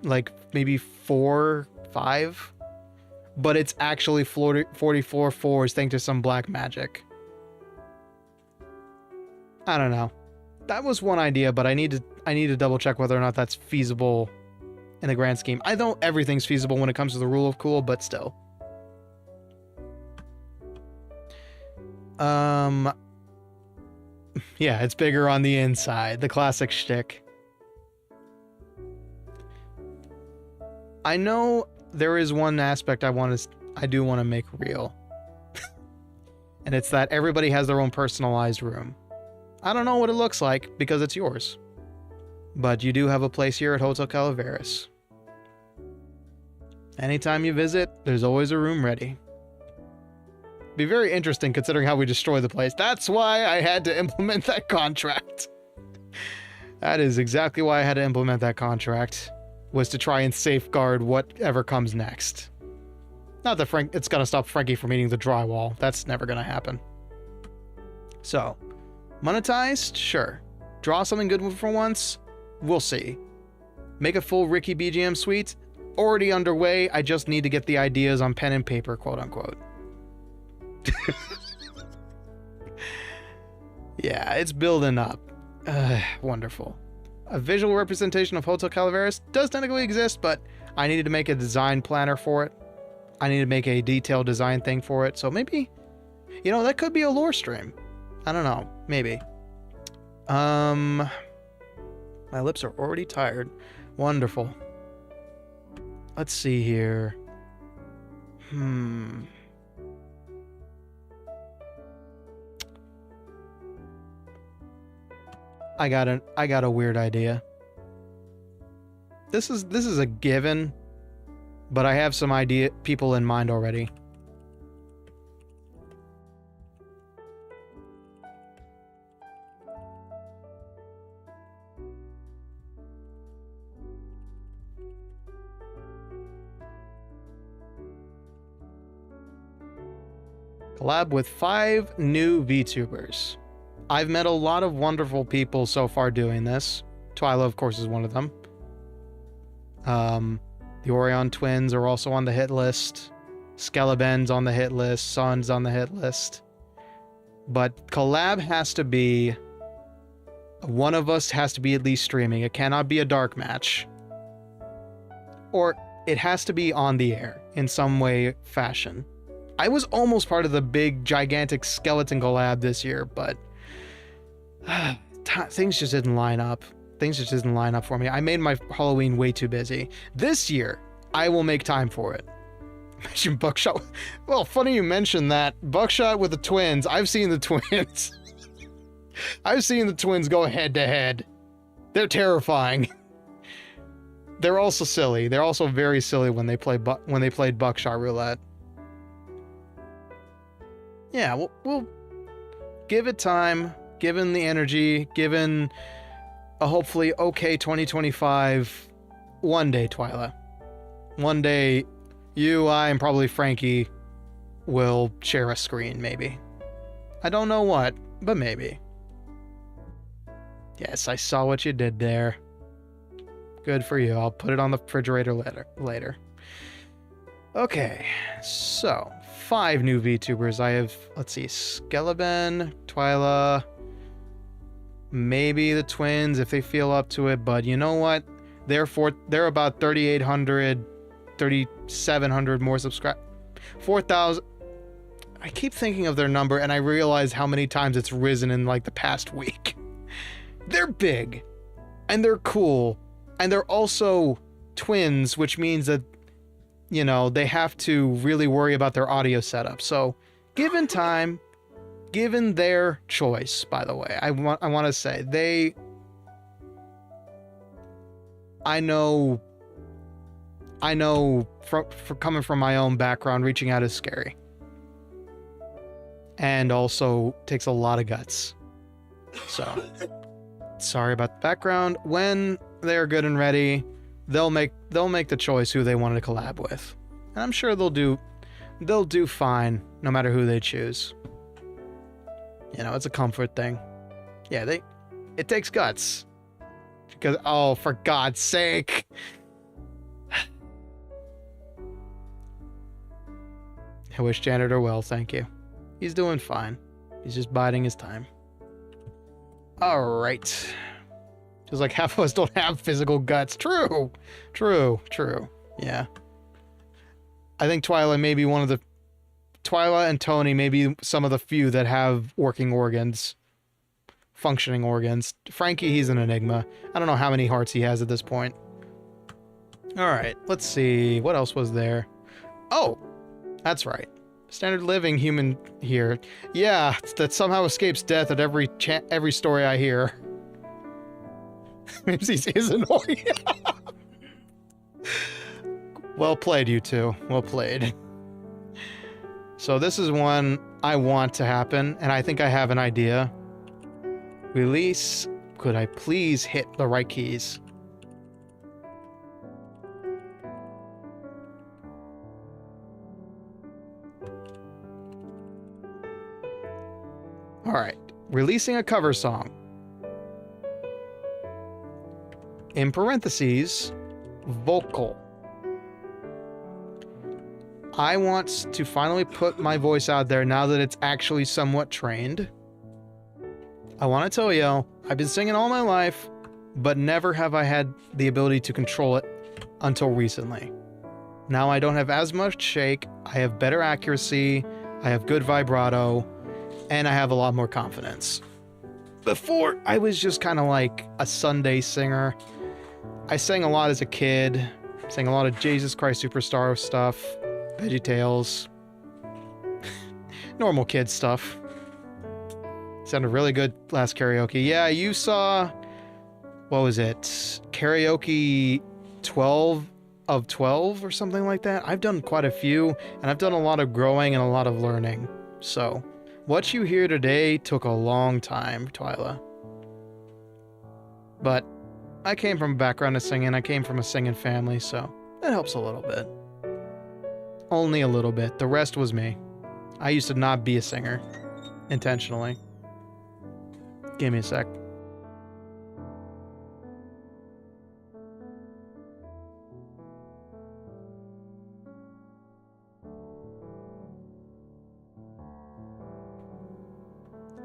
S3: like maybe 4, 5, but it's actually 44 floors thanks to some black magic. I don't know. That was one idea, but I need to double check whether or not that's feasible in the grand scheme. I know everything's feasible when it comes to the rule of cool, but still. Yeah, it's bigger on the inside. The classic shtick. I know there is one aspect I do want to make real. And it's that everybody has their own personalized room. I don't know what it looks like because it's yours. But you do have a place here at Hotel Calaveras. Anytime you visit, there's always a room ready. Be very interesting considering how we destroy the place. That's why I had to implement that contract. That is exactly why I had to implement that contract. Was to try and safeguard whatever comes next. Not that it's gonna stop Franky from eating the drywall. That's never gonna happen. So, monetized? Sure. Draw something good for once? We'll see. Make a full Ricky BGM suite? Already underway. I just need to get the ideas on pen and paper, quote unquote. Yeah, it's building up. Wonderful. A visual representation of Hotel Calaveras does technically exist, but I needed to make a design planner for it. I need to make a detailed design thing for it. So maybe, that could be a lore stream. I don't know. Maybe. My lips are already tired. Wonderful. Let's see here. I got a weird idea. This is a given, but I have some people in mind already. Collab with 5 new VTubers. I've met a lot of wonderful people so far doing this. Twyla, of course, is one of them. The Orion twins are also on the hit list. Skeleben's on the hit list. Sun's on the hit list. But collab has to be... One of us has to be at least streaming. It cannot be a dark match. Or it has to be on the air in some way, fashion. I was almost part of the big, gigantic skeleton collab this year, but... things just didn't line up. Things just didn't line up for me. I made my Halloween way too busy. This year, I will make time for it. Imagine Buckshot. Well, funny you mentioned that. Buckshot with the twins. I've seen the twins. I've seen the twins go head to head. They're terrifying. They're also silly. They're also very silly when they played Buckshot Roulette. Yeah, we'll give it time. Given the energy, given a hopefully okay 2025, one day, Twyla. One day, you, I, and probably Franky will share a screen, maybe. I don't know what, but maybe. Yes, I saw what you did there. Good for you. I'll put it on the refrigerator later. Okay, so 5 new VTubers. I have, let's see, Skeleben, Twyla, maybe the twins if they feel up to it, but you know what? They're about 3,800, 3,700 more subscribers. 4,000. I keep thinking of their number and I realize how many times it's risen in like the past week. They're big and they're cool and they're also twins, which means that, they have to really worry about their audio setup. So given time, given their choice, by the way, I want to say I know I know for coming from my own background, reaching out is scary. And also takes a lot of guts. So, sorry about the background. When they're good and ready, they'll make the choice who they want to collab with. And I'm sure they'll do fine no matter who they choose. You know, it's a comfort thing. Yeah, it takes guts. Because, oh, for God's sake. I wish Janitor well, thank you. He's doing fine. He's just biding his time. Alright. Just like half of us don't have physical guts. True. Yeah. I think Twyla may be one of the... Twyla and Tony may be some of the few that have working organs. Functioning organs. Franky, he's an enigma. I don't know how many hearts he has at this point. Alright, let's see. What else was there? Oh! That's right. Standard living human here. Yeah, that somehow escapes death at every story I hear. Mimsies is annoying. Well played, you two. Well played. So this is one I want to happen, and I think I have an idea. Release. Could I please hit the right keys? Alright, releasing a cover song. In parentheses, vocal. I want to finally put my voice out there now that it's actually somewhat trained. I want to tell you, I've been singing all my life, but never have I had the ability to control it until recently. Now I don't have as much shake, I have better accuracy, I have good vibrato, and I have a lot more confidence. Before, I was just kind of like a Sunday singer. I sang a lot as a kid, sang a lot of Jesus Christ Superstar stuff, VeggieTales, normal kid stuff. Sounded really good last karaoke. Yeah, you saw, what was it? Karaoke 12 of 12 or something like that. I've done quite a few, and I've done a lot of growing and a lot of learning. So, what you hear today took a long time, Twyla. But I came from a background of singing. I came from a singing family, so that helps a little bit. Only a little bit. The rest was me. I used to not be a singer. Intentionally. Give me a sec.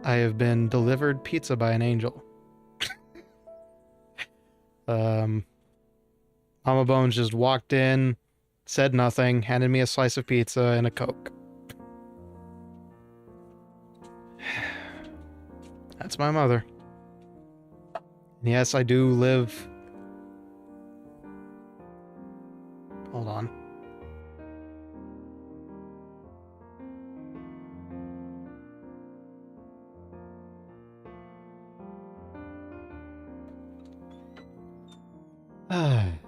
S3: I have been delivered pizza by an angel. Mama Bones just walked in, said nothing, handed me a slice of pizza and a Coke. That's my mother. And yes, I do live... Hold on.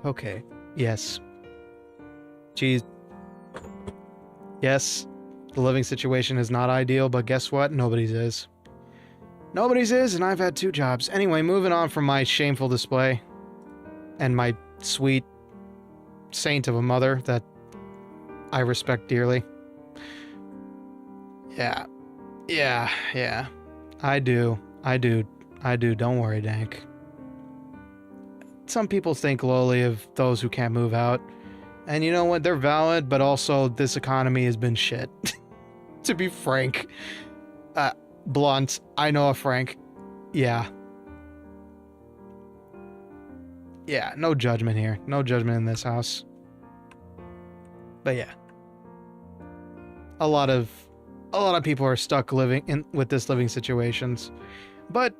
S3: Okay. Yes. Geez. Yes, the living situation is not ideal, but guess what? Nobody's is. Nobody's is, and I've had 2 jobs. Anyway, moving on from my shameful display and my sweet saint of a mother that I respect dearly. Yeah. I do. Don't worry, Dank. Some people think lowly of those who can't move out. And you know what? They're valid, but also this economy has been shit. To be frank. Blunt. I know a Frank. Yeah. Yeah, no judgment here. No judgment in this house. But yeah. A lot of people are stuck living with this living situations. But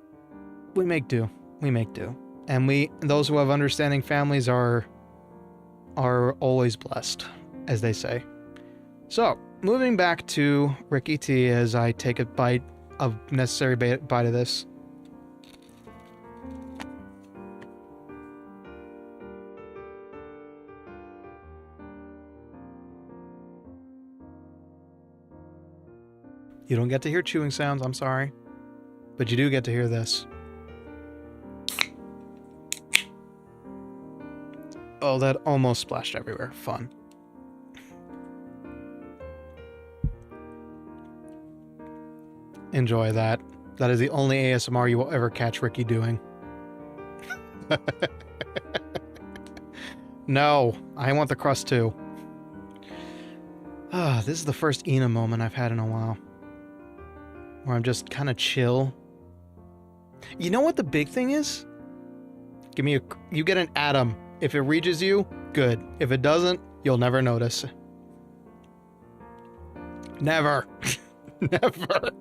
S3: we make do. And those who have understanding families are always blessed, as they say. So, moving back to Ricky T as I take a bite of necessary bite of this. You don't get to hear chewing sounds, I'm sorry. But you do get to hear this. Oh, that almost splashed everywhere. Fun. Enjoy that. That is the only ASMR you will ever catch Ricky doing. No, I want the crust too. Ah, this is the first Ina moment I've had in a while. Where I'm just kind of chill. You know what the big thing is? Give me you get an atom. If it reaches you, good. If it doesn't, you'll never notice. Never. Never.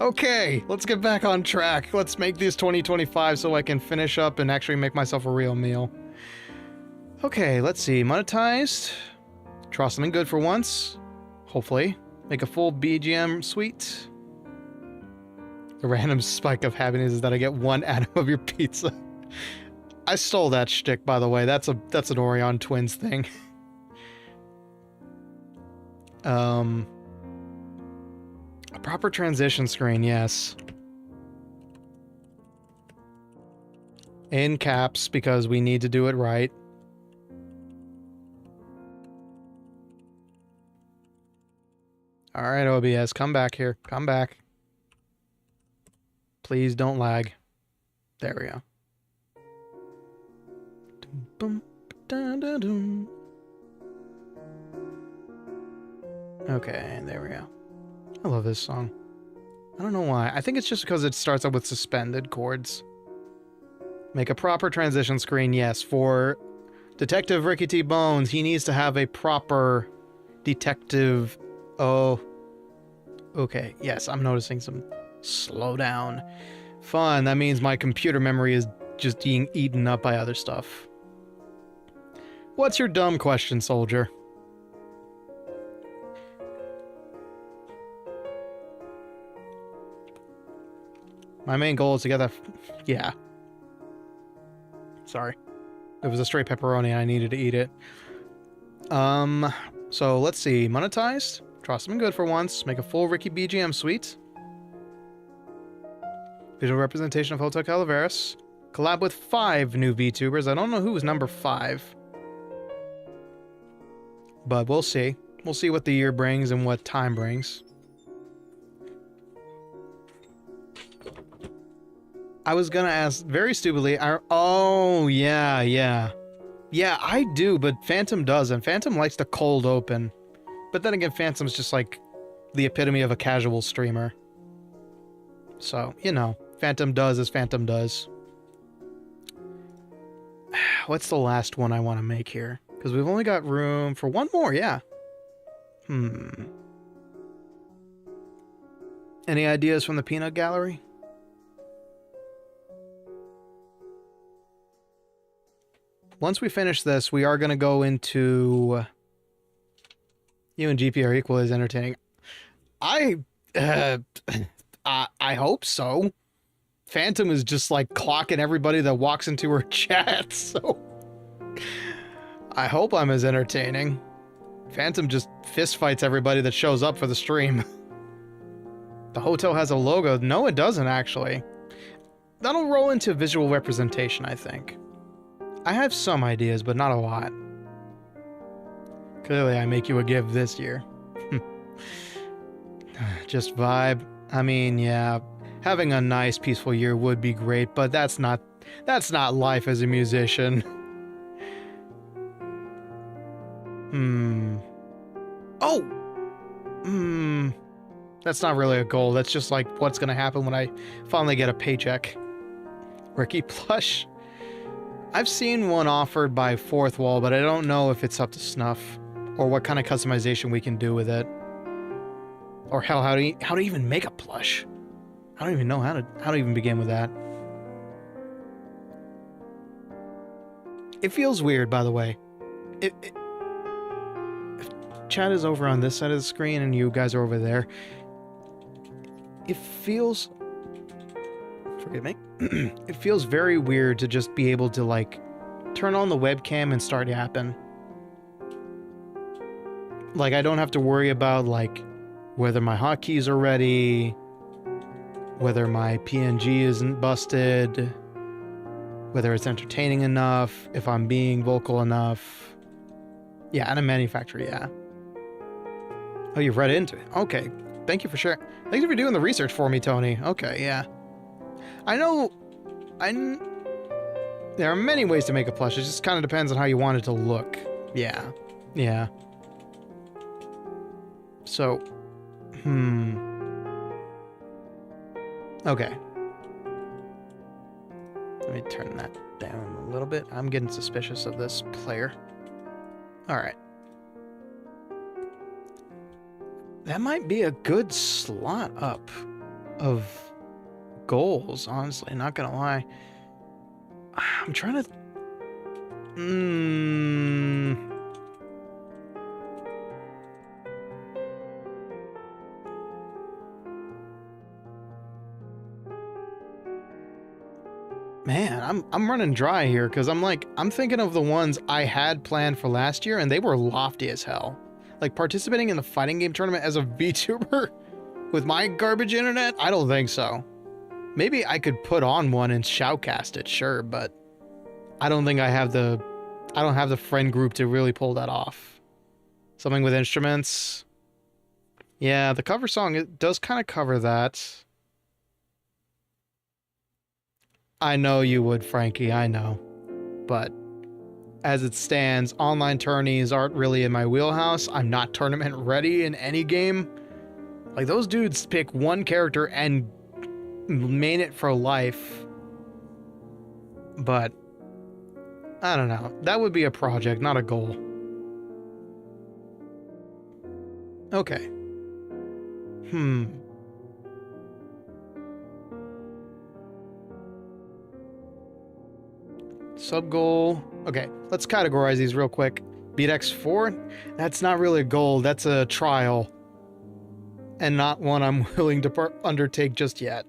S3: Okay, let's get back on track. Let's make this 2025 so I can finish up and actually make myself a real meal. Okay, let's see. Monetized. Draw something good for once. Hopefully. Make a full BGM suite. The random spike of happiness is that I get one atom of your pizza. I stole that shtick, by the way. That's an Orion Twins thing. A proper transition screen, yes. In caps, because we need to do it right. Alright, OBS, come back here. Come back. Please don't lag. There we go. Okay, there we go. I love this song. I don't know why. I think it's just because it starts up with suspended chords. Make a proper transition screen, yes. For Detective Ricky T. Bones, he needs to have a proper detective... Oh. Okay, yes, I'm noticing some slowdown. Fun, that means my computer memory is just being eaten up by other stuff. What's your dumb question, soldier? My main goal is to get that... Yeah. Sorry. It was a straight pepperoni and I needed to eat it. So let's see. Monetized. Draw something good for once. Make a full Ricky BGM suite. Visual representation of Hotel Calaveras. Collab with 5 new VTubers. I don't know who's number 5. But we'll see. We'll see what the year brings and what time brings. I was gonna ask, very stupidly, oh, yeah. Yeah, I do, but Phantom doesn't. Phantom likes to cold open. But then again, Phantom's just like the epitome of a casual streamer. So, you know, Phantom does as Phantom does. What's the last one I want to make here? Because we've only got room for one more, yeah. Any ideas from the peanut gallery? Once we finish this, we are going to go into... You and GP are equally as entertaining. I hope so. Phantom is just like clocking everybody that walks into her chat, so... I hope I'm as entertaining. Phantom just fist fights everybody that shows up for the stream. The hotel has a logo. No, it doesn't, actually. That'll roll into visual representation, I think. I have some ideas, but not a lot. Clearly, I make you a gift this year. Just vibe. I mean, yeah, having a nice, peaceful year would be great, but that's not life as a musician. Oh! That's not really a goal. That's just like what's gonna happen when I finally get a paycheck. Ricky plush. I've seen one offered by Fourth Wall, but I don't know if it's up to snuff, or what kind of customization we can do with it, or hell, how to even make a plush. I don't even know how to even begin with that. It feels weird, by the way. If chat is over on this side of the screen and you guys are over there, it feels... Forgive me. It feels very weird to just be able to, like, turn on the webcam and start yapping. Like, I don't have to worry about, like, whether my hotkeys are ready, whether my PNG isn't busted, whether it's entertaining enough, if I'm being vocal enough. Yeah, and a manufacturer, yeah. Oh, you've read into it. Okay. Thank you for sharing. Thank you for doing the research for me, Tony. Okay, yeah. I know... There are many ways to make a plush. It just kind of depends on how you want it to look. Yeah. Yeah. So... Okay. Let me turn that down a little bit. I'm getting suspicious of this player. Alright. That might be a good slot up of goals, honestly, not gonna lie. I'm trying to... Man, I'm running dry here, because I'm thinking of the ones I had planned for last year, and they were lofty as hell. Like, participating in the fighting game tournament as a VTuber with my garbage internet? I don't think so. Maybe I could put on one and shoutcast it, sure, but I don't think I don't have the friend group to really pull that off. Something with instruments. Yeah, the cover song, it does kind of cover that. I know you would, Franky, I know. But as it stands, online tourneys aren't really in my wheelhouse. I'm not tournament ready in any game. Like, those dudes pick one character and main it for life. But I don't know. That would be a project, not a goal. Okay. Sub-goal. Okay, let's categorize these real quick. Beat X4? That's not really a goal, that's a trial. And not one I'm willing to undertake just yet.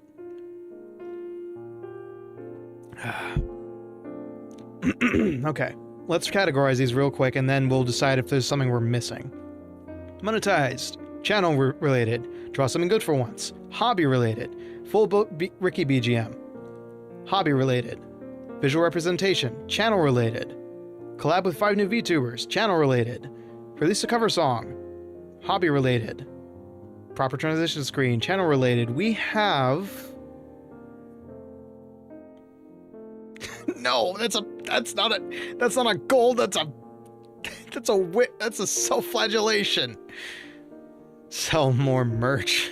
S3: Okay, let's categorize these real quick and then we'll decide if there's something we're missing. Monetized. Channel related. Draw something good for once. Hobby related. Full Ricky BGM. Hobby related. Visual representation. Channel related. Collab with 5 new VTubers. Channel related. Release a cover song. Hobby related. Proper transition screen. Channel related. We have... No, that's not a goal, that's a self-flagellation. Sell more merch.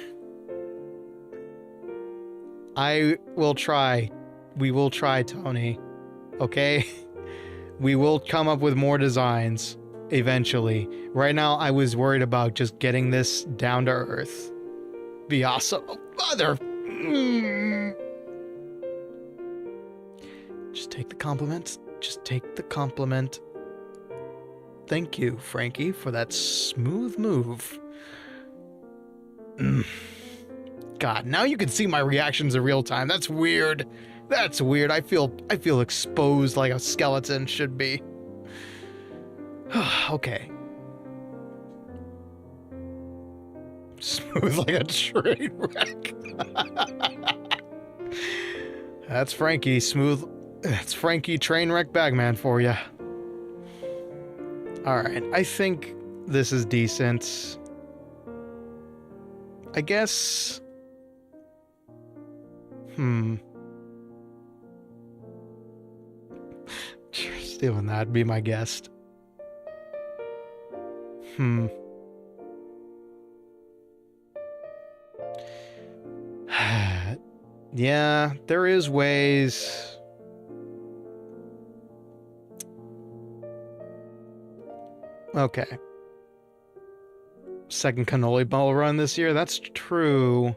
S3: I will try. We will try, Tony. Okay? We will come up with more designs eventually. Right now, I was worried about just getting this down to earth. Be awesome. Mother... Just take the compliment. Just take the compliment. Thank you, Franky, for that smooth move. God, now you can see my reactions in real time. That's weird. That's weird. I feel exposed like a skeleton should be. Okay. Smooth like a train wreck. That's Franky. Smooth. That's Franky Trainwreck Bagman for you. Alright, I think this is decent. I guess... Stealing that, be my guest. Yeah, there is ways... Okay. Second cannoli ball run this year. That's true.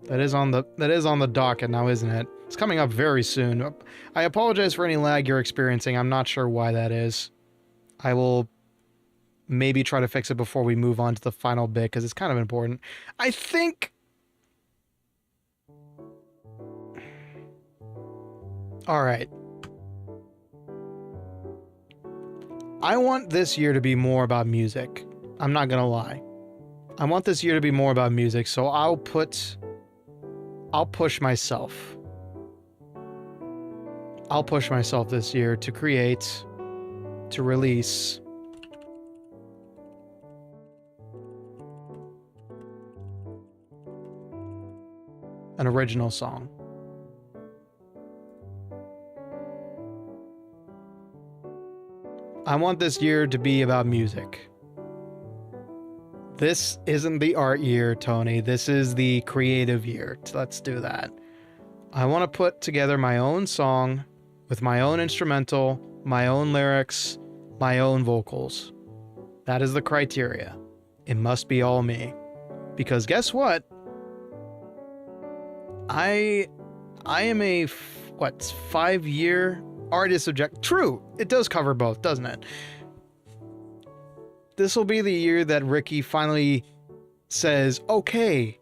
S3: That is on the docket now, isn't it? It's coming up very soon. I apologize for any lag you're experiencing. I'm not sure why that is. I will maybe try to fix it before we move on to the final bit because it's kind of important. I think... All right. I want this year to be more about music. I'm not gonna lie. I want this year to be more about music, so I'll push myself. I'll push myself this year to create, to release an original song. I want this year to be about music. This isn't the art year, Tony. This is the creative year. Let's do that. I want to put together my own song with my own instrumental, my own lyrics, my own vocals. That is the criteria. It must be all me. Because guess what? I am a 5-year artist subject. True, it does cover both, doesn't it? This will be the year that Ricky finally says, okay,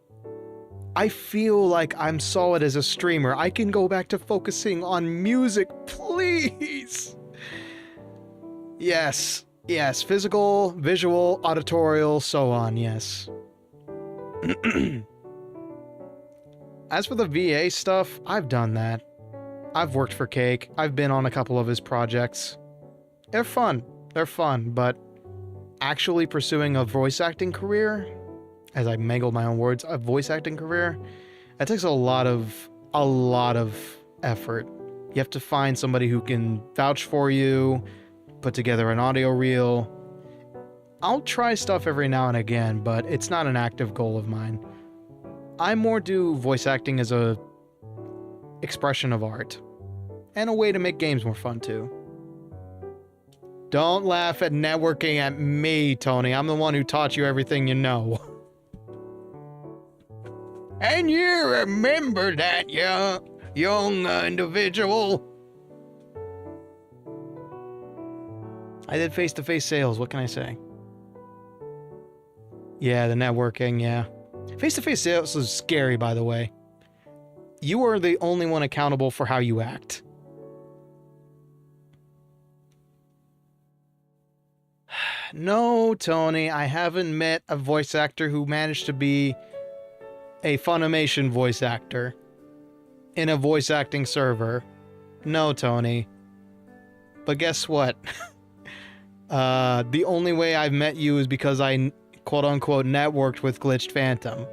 S3: I feel like I'm solid as a streamer. I can go back to focusing on music, please. Yes, physical, visual, auditorial, so on, yes. As for the VA stuff, I've done that. I've worked for Cake. I've been on a couple of his projects. They're fun, but actually pursuing a voice acting career, as I mangled my own words, a voice acting career, that takes a lot of effort. You have to find somebody who can vouch for you, put together an audio reel. I'll try stuff every now and again, but it's not an active goal of mine. I more do voice acting as a expression of art, and a way to make games more fun too. Don't laugh at networking at me, Tony. I'm the one who taught you everything you know. And you remember that, young individual. I did face-to-face sales, what can I say? Yeah, the networking, yeah. Face-to-face sales is scary, by the way. You are the only one accountable for how you act. No, Tony, I haven't met a voice actor who managed to be a Funimation voice actor in a voice acting server. No, Tony. But guess what? The only way I've met you is because I quote-unquote networked with Glitched Phantom.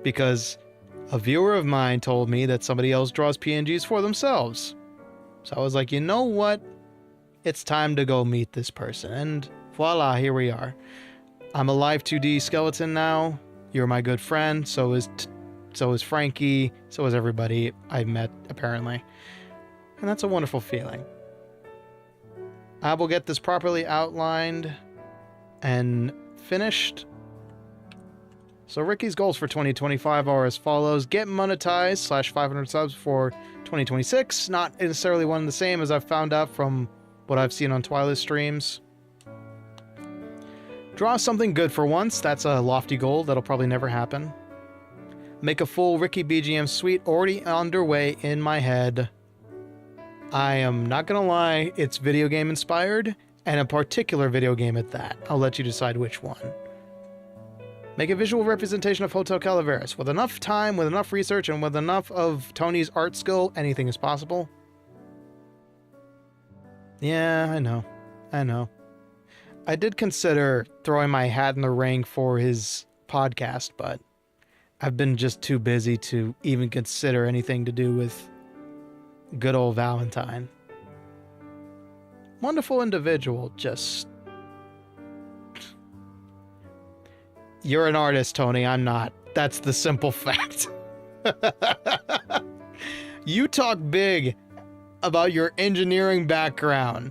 S3: Because a viewer of mine told me that somebody else draws PNGs for themselves. So I was like, you know what? It's time to go meet this person. And voila, here we are. I'm a Live2D skeleton now. You're my good friend. So is Franky. So is everybody I met, apparently. And that's a wonderful feeling. I will get this properly outlined and finished. So Ricky's goals for 2025 are as follows. Get monetized / 500 subs for 2026. Not necessarily one and the same, as I've found out from what I've seen on Twilight streams. Draw something good for once. That's a lofty goal that'll probably never happen. Make a full Ricky BGM suite already underway in my head. I am not gonna lie, it's video game inspired, and a particular video game at that. I'll let you decide which one. Make a visual representation of Hotel Calaveras. With enough time, with enough research, and with enough of Tony's art skill, anything is possible. Yeah, I know. I did consider throwing my hat in the ring for his podcast, but I've been just too busy to even consider anything to do with good old Valentine. Wonderful individual, just... You're an artist, Tony. I'm not. That's the simple fact. You talk big about your engineering background.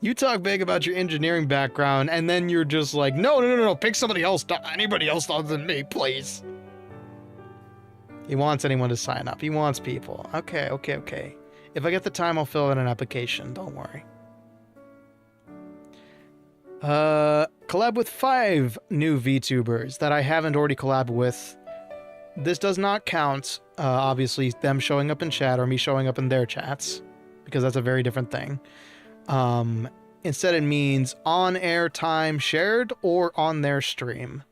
S3: You talk big about your engineering background, and then you're just like, no, pick somebody else, anybody else other than me, please. He wants anyone to sign up. He wants people. Okay. If I get the time, I'll fill out an application. Don't worry. Collab with 5 new VTubers that I haven't already collabed with. This does not count, obviously, them showing up in chat or me showing up in their chats, because that's a very different thing. Instead, it means on-air time shared or on their stream.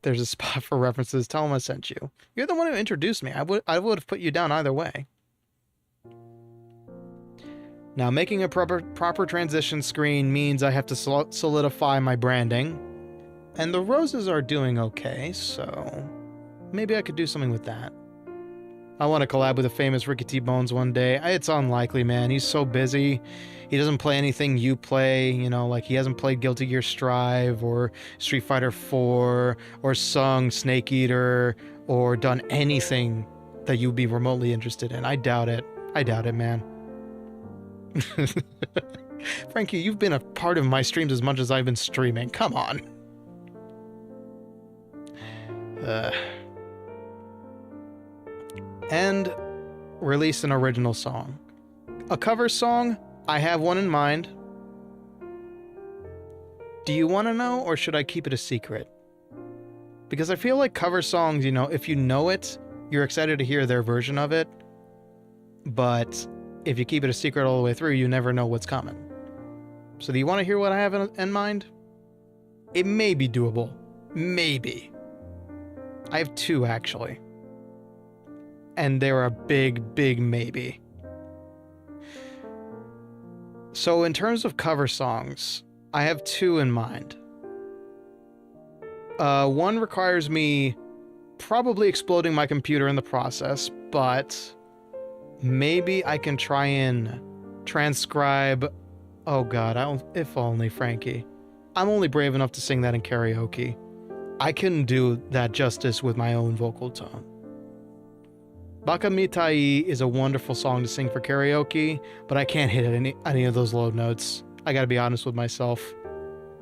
S3: There's a spot for references. Tell them I sent you. You're the one who introduced me. I would have put you down either way. Now, making a proper transition screen means I have to solidify my branding. And the roses are doing okay, so maybe I could do something with that. I want to collab with a famous Ricky T. Bones one day. It's unlikely, man. He's so busy. He doesn't play anything you play, you know, like he hasn't played Guilty Gear Strive or Street Fighter 4 or sung Snake Eater or done anything that you'd be remotely interested in. I doubt it. I doubt it, man. Franky, you've been a part of my streams as much as I've been streaming. Come on. And release an original song. A cover song, I have one in mind. Do you want to know, or should I keep it a secret? Because I feel like cover songs, you know, if you know it, you're excited to hear their version of it. But if you keep it a secret all the way through, you never know what's coming. So do you want to hear what I have in mind? It may be doable. Maybe. I have two, actually. And they're a big, big maybe. So in terms of cover songs, I have two in mind. One requires me probably exploding my computer in the process, but maybe I can try and transcribe... Oh god, if only, Franky. I'm only brave enough to sing that in karaoke. I couldn't do that justice with my own vocal tone. Baka Mitai is a wonderful song to sing for karaoke, but I can't hit any of those low notes. I gotta be honest with myself.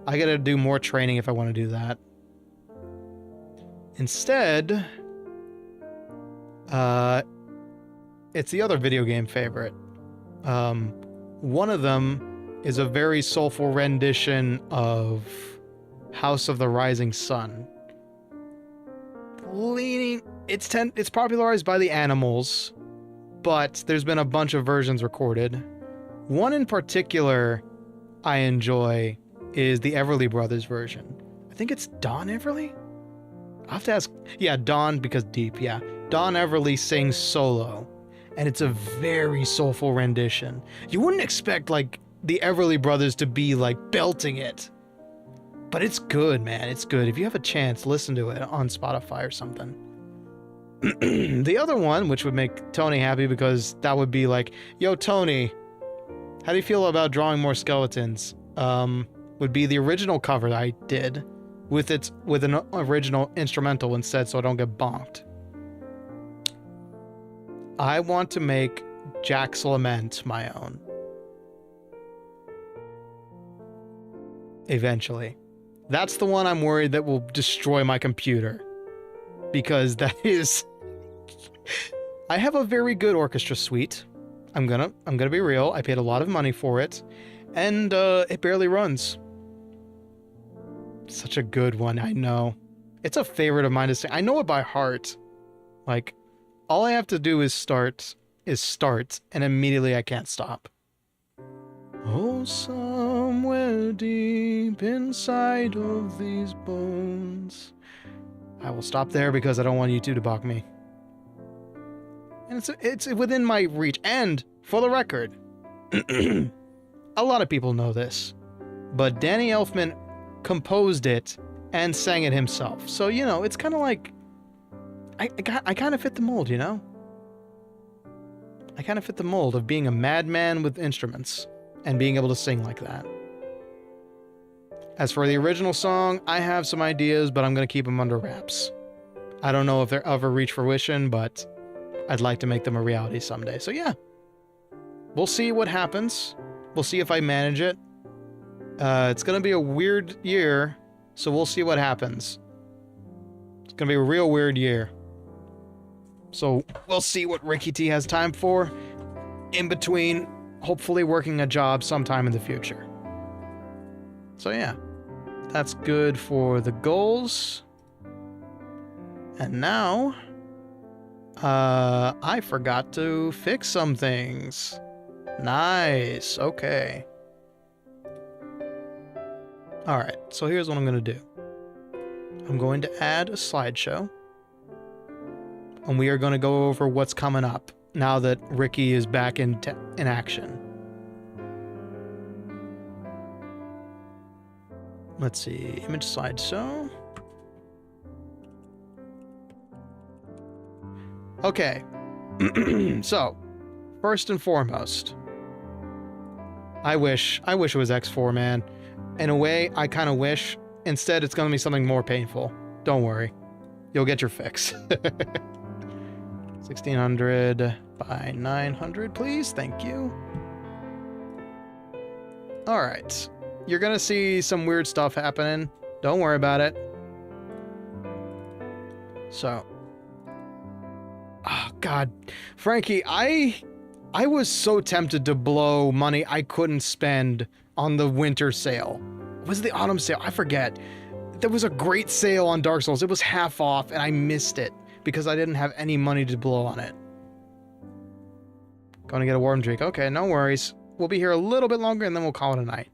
S3: I gotta do more training if I want to do that. Instead, it's the other video game favorite. One of them is a very soulful rendition of House of the Rising Sun. It's popularized by the Animals, but there's been a bunch of versions recorded. One in particular I enjoy is the Everly Brothers version. I think it's Don Everly? I'll have to ask. Yeah, Don, because deep, yeah. Don Everly sings solo, and it's a very soulful rendition. You wouldn't expect, like, the Everly Brothers to be, like, belting it. But it's good, man. It's good. If you have a chance, listen to it on Spotify or something. The other one, which would make Tony happy because that would be like, yo, Tony, how do you feel about drawing more skeletons? Would be the original cover I did with an original instrumental instead, so I don't get bonked. I want to make Jack's Lament my own. Eventually. That's the one I'm worried that will destroy my computer. Because that is... I have a very good orchestra suite. I'm gonna be real. I paid a lot of money for it. And it barely runs. Such a good one, I know. It's a favorite of mine to sing. I know it by heart. Like, all I have to do is start, and immediately I can't stop. Oh, somewhere deep inside of these bones. I will stop there because I don't want you two to balk me. And it's within my reach. And, for the record, a lot of people know this, but Danny Elfman composed it and sang it himself. So, you know, it's kind of like... I kind of fit the mold, you know? I kind of fit the mold of being a madman with instruments and being able to sing like that. As for the original song, I have some ideas, but I'm going to keep them under wraps. I don't know if they'll ever reach fruition, but I'd like to make them a reality someday. So yeah, we'll see what happens. We'll see if I manage it. It's going to be a weird year, so we'll see what happens. It's going to be a real weird year. So we'll see what Ricky T has time for in between, hopefully working a job sometime in the future. So yeah, that's good for the goals. And now, I forgot to fix some things. Nice. Okay. Alright, so here's what I'm going to do. I'm going to add a slideshow. And we are going to go over what's coming up now that Ricky is back in action. Let's see. Image slideshow. Okay. So, first and foremost, I wish it was X4, man. In a way, I kind of wish. Instead, it's going to be something more painful. Don't worry. You'll get your fix. 1600 by 900, please. Thank you. All right. You're going to see some weird stuff happening. Don't worry about it. So. Oh, God. Franky, I was so tempted to blow money I couldn't spend on the winter sale. Was it the autumn sale? I forget. There was a great sale on Dark Souls. It was half off, and I missed it because I didn't have any money to blow on it. Going to get a warm drink. Okay, no worries. We'll be here a little bit longer, and then we'll call it a night.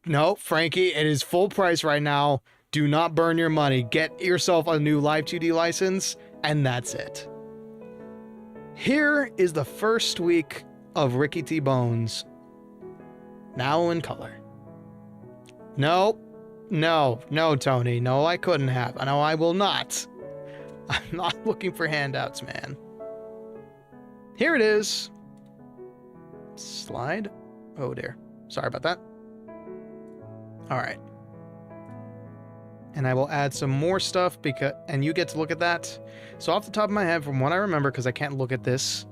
S3: No, Franky, it is full price right now. Do not burn your money. Get yourself a new Live2D license, and that's it. Here is the first week of Ricky T. Bones. Now in color. No, Tony. No, I couldn't have. No, I will not. I'm not looking for handouts, man. Here it is. Slide. Oh, dear. Sorry about that. All right. And I will add some more stuff and you get to look at that. So off the top of my head, from what I remember, because I can't look at this,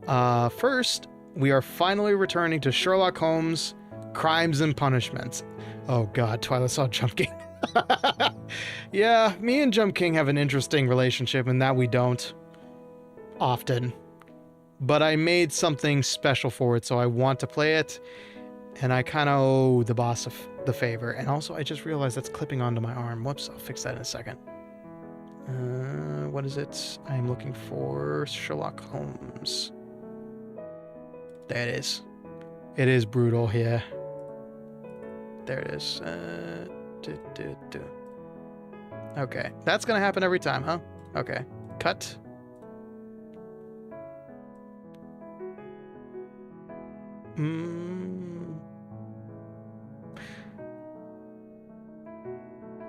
S3: first, we are finally returning to Sherlock Holmes, Crimes and Punishments. Oh God, Twilight saw Jump King. Yeah, me and Jump King have an interesting relationship in that we don't often. But I made something special for it, so I want to play it. And I kind of owe the boss the favor. And also, I just realized that's clipping onto my arm. Whoops, I'll fix that in a second. What is it? I'm looking for Sherlock Holmes. There it is. It is brutal here. There it is. Okay, that's gonna happen every time, huh? Okay, cut.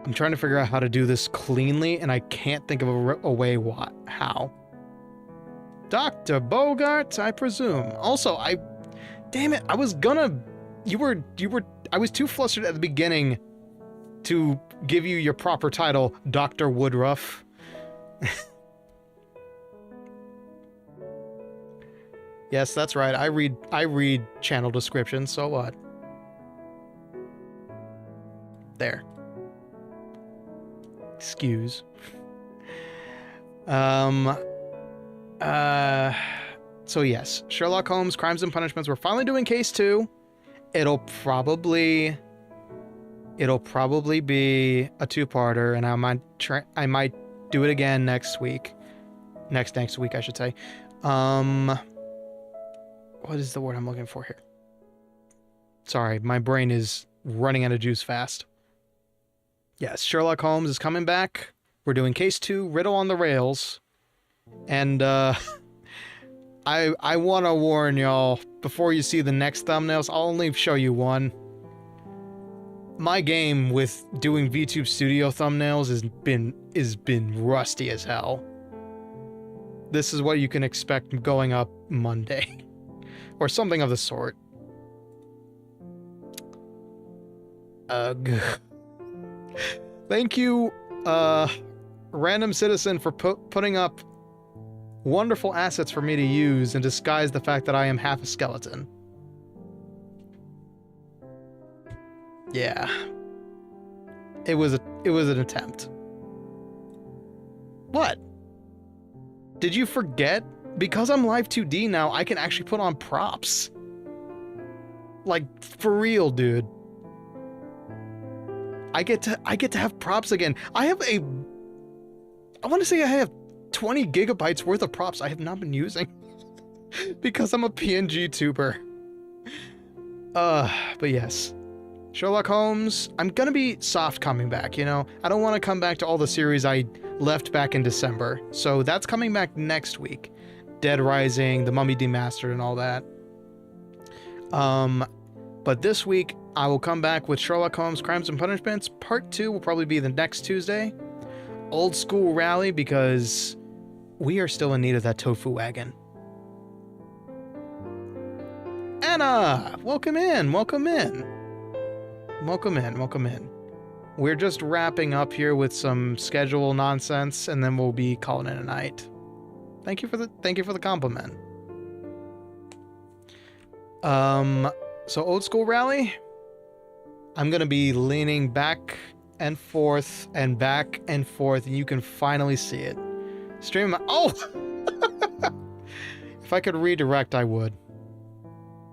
S3: I'm trying to figure out how to do this cleanly, and I can't think of a way how. Dr. Bogart, I presume. Also, damn it, I was gonna, I was too flustered at the beginning to give you your proper title, Dr. Woodruff. Yes, that's right. I read channel descriptions, so what? There. Excuse. So yes, Sherlock Holmes, Crimes and Punishments. We're finally doing case 2. It'll probably be a 2-parter, and I might do it again next week. Next week, I should say. What is the word I'm looking for here? Sorry, my brain is running out of juice fast. Yes, Sherlock Holmes is coming back. We're doing case 2, Riddle on the Rails. And, I want to warn y'all, before you see the next thumbnails, I'll only show you one. My game with doing VTube Studio thumbnails has been rusty as hell. This is what you can expect going up Monday. Or something of the sort. Ugh. Thank you, random citizen, for putting up wonderful assets for me to use and disguise the fact that I am half a skeleton. Yeah. It was an attempt. What? Did you forget? Because I'm Live2D now, I can actually put on props. Like, for real, dude. I get to have props again. I want to say I have 20 gigabytes worth of props I have not been using because I'm a PNG tuber. But yes. Sherlock Holmes, I'm gonna be soft coming back, you know? I don't want to come back to all the series I left back in December. So that's coming back next week. Dead Rising, The Mummy Demastered, and all that. But this week, I will come back with Sherlock Holmes Crimes and Punishments. Part 2 will probably be the next Tuesday. Old School Rally, because we are still in need of that tofu wagon. Anna! Welcome in, welcome in. Welcome in, welcome in. We're just wrapping up here with some schedule nonsense, and then we'll be calling it a night. Thank you for the compliment. So Old School Rally, I'm gonna be leaning back and forth, and you can finally see it. Stream my, oh! If I could redirect, I would.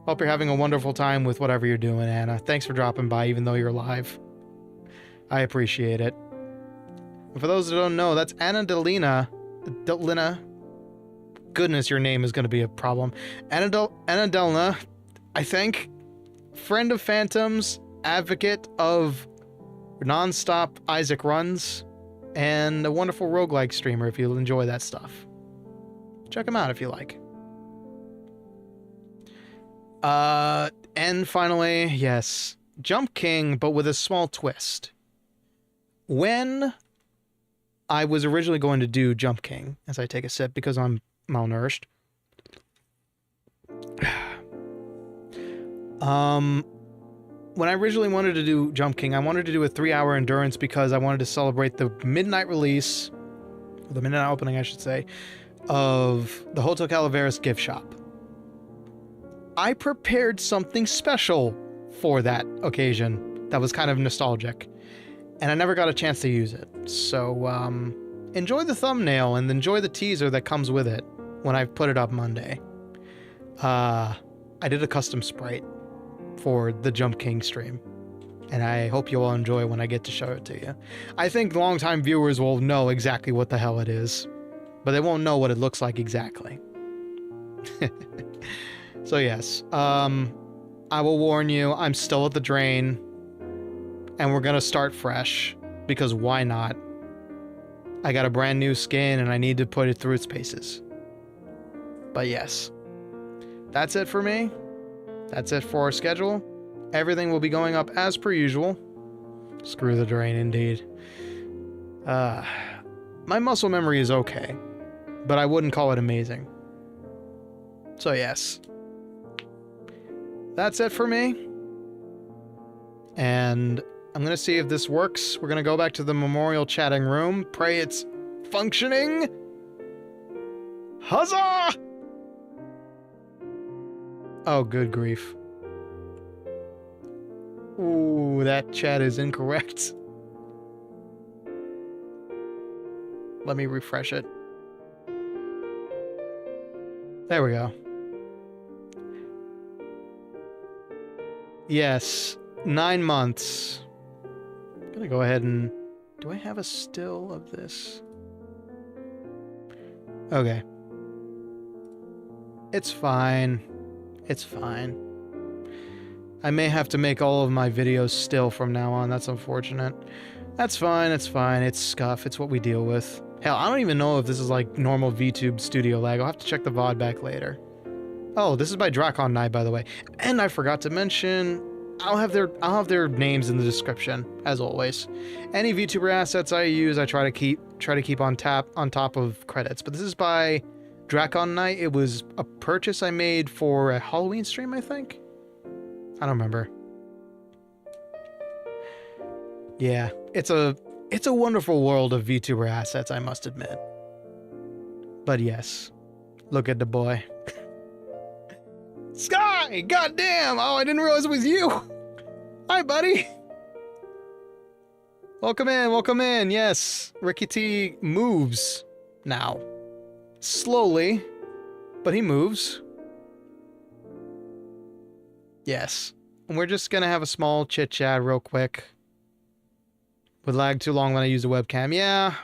S3: Hope you're having a wonderful time with whatever you're doing, Anna. Thanks for dropping by, even though you're live. I appreciate it. And for those that don't know, that's Anna Delina. Goodness, your name is going to be a problem. Anna Delna, I think. Friend of Phantoms, advocate of Nonstop Isaac Runs, and a wonderful roguelike streamer if you enjoy that stuff. Check him out if you like. And finally, yes, Jump King, but with a small twist. When I was originally going to do Jump King, as I take a sip because I'm malnourished. When I originally wanted to do Jump King, I wanted to do a 3-hour endurance because I wanted to celebrate the midnight release, or the midnight opening, I should say, of the Hotel Calaveras gift shop. I prepared something special for that occasion that was kind of nostalgic, and I never got a chance to use it. So, enjoy the thumbnail and enjoy the teaser that comes with it when I put it up Monday. I did a custom sprite for the Jump King stream, and I hope you all enjoy when I get to show it to you. I think longtime viewers will know exactly what the hell it is, but they won't know what it looks like exactly. So yes, I will warn you, I'm still at the drain, and we're gonna start fresh, because why not? I got a brand new skin, and I need to put it through its paces. But yes, that's it for me. That's it for our schedule. Everything will be going up as per usual. Screw the drain, indeed. My muscle memory is okay, but I wouldn't call it amazing. So yes, that's it for me. And I'm gonna see if this works. We're gonna go back to the memorial chatting room. Pray it's functioning. Huzzah! Oh, good grief. Ooh, that chat is incorrect. Let me refresh it. There we go. Yes, 9 months. I'm gonna go ahead and... Do I have a still of this? Okay. It's fine. It's fine. I may have to make all of my videos still from now on. That's unfortunate. That's fine. It's fine. It's scuff. It's what we deal with. Hell, I don't even know if this is like normal VTube studio lag. I'll have to check the VOD back later. Oh, this is by Dracon Knight, by the way. And I forgot to mention, I'll have their names in the description, as always. Any VTuber assets I use, I try to keep on top of credits. But this is by Dracon Knight. It was a purchase I made for a Halloween stream, I think. I don't remember. Yeah, it's a wonderful world of VTuber assets, I must admit. But yes, look at the boy. Sky! Goddamn! Oh, I didn't realize it was you! Hi, buddy! Welcome in, welcome in. Yes, Ricky T moves now. Slowly, but he moves. Yes. And we're just gonna have a small chit-chat real quick. Would lag too long when I use the webcam. Yeah.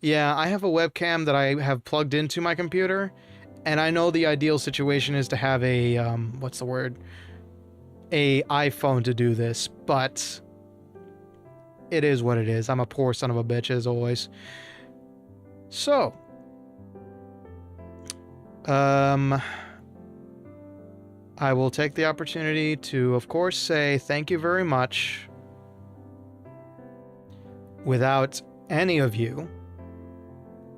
S3: Yeah, I have a webcam that I have plugged into my computer, and I know the ideal situation is to have a, what's the word? A iPhone to do this, but it is what it is. I'm a poor son of a bitch, as always. So, I will take the opportunity to, of course, say thank you very much. Without any of you,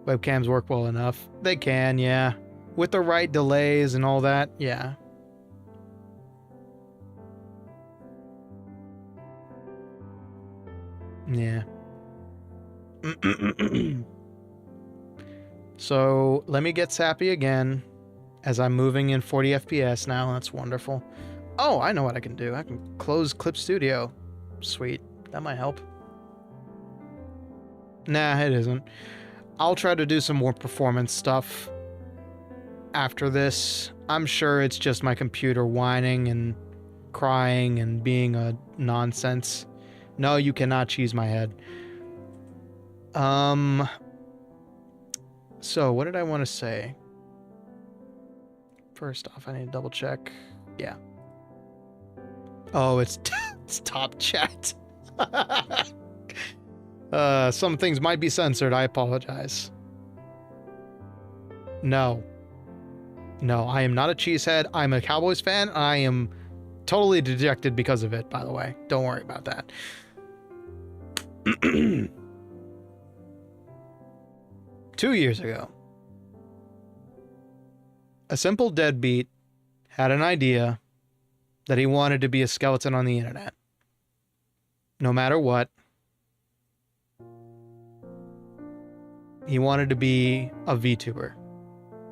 S3: webcams work well enough. They can, yeah. With the right delays and all that, yeah. Yeah. So, let me get sappy again. As I'm moving in 40 FPS now, that's wonderful. Oh, I know what I can do. I can close Clip Studio. Sweet. That might help. Nah, it isn't. I'll try to do some more performance stuff after this. I'm sure it's just my computer whining and crying and being a nonsense. No, you cannot cheese my head. So, what did I want to say? First off, I need to double check. Yeah. Oh, it's top chat. Some things might be censored. I apologize. No. No, I am not a cheesehead. I'm a Cowboys fan. I am totally dejected because of it, by the way. Don't worry about that. 2 years ago, a simple deadbeat had an idea that he wanted to be a skeleton on the internet. No matter what. He wanted to be a VTuber.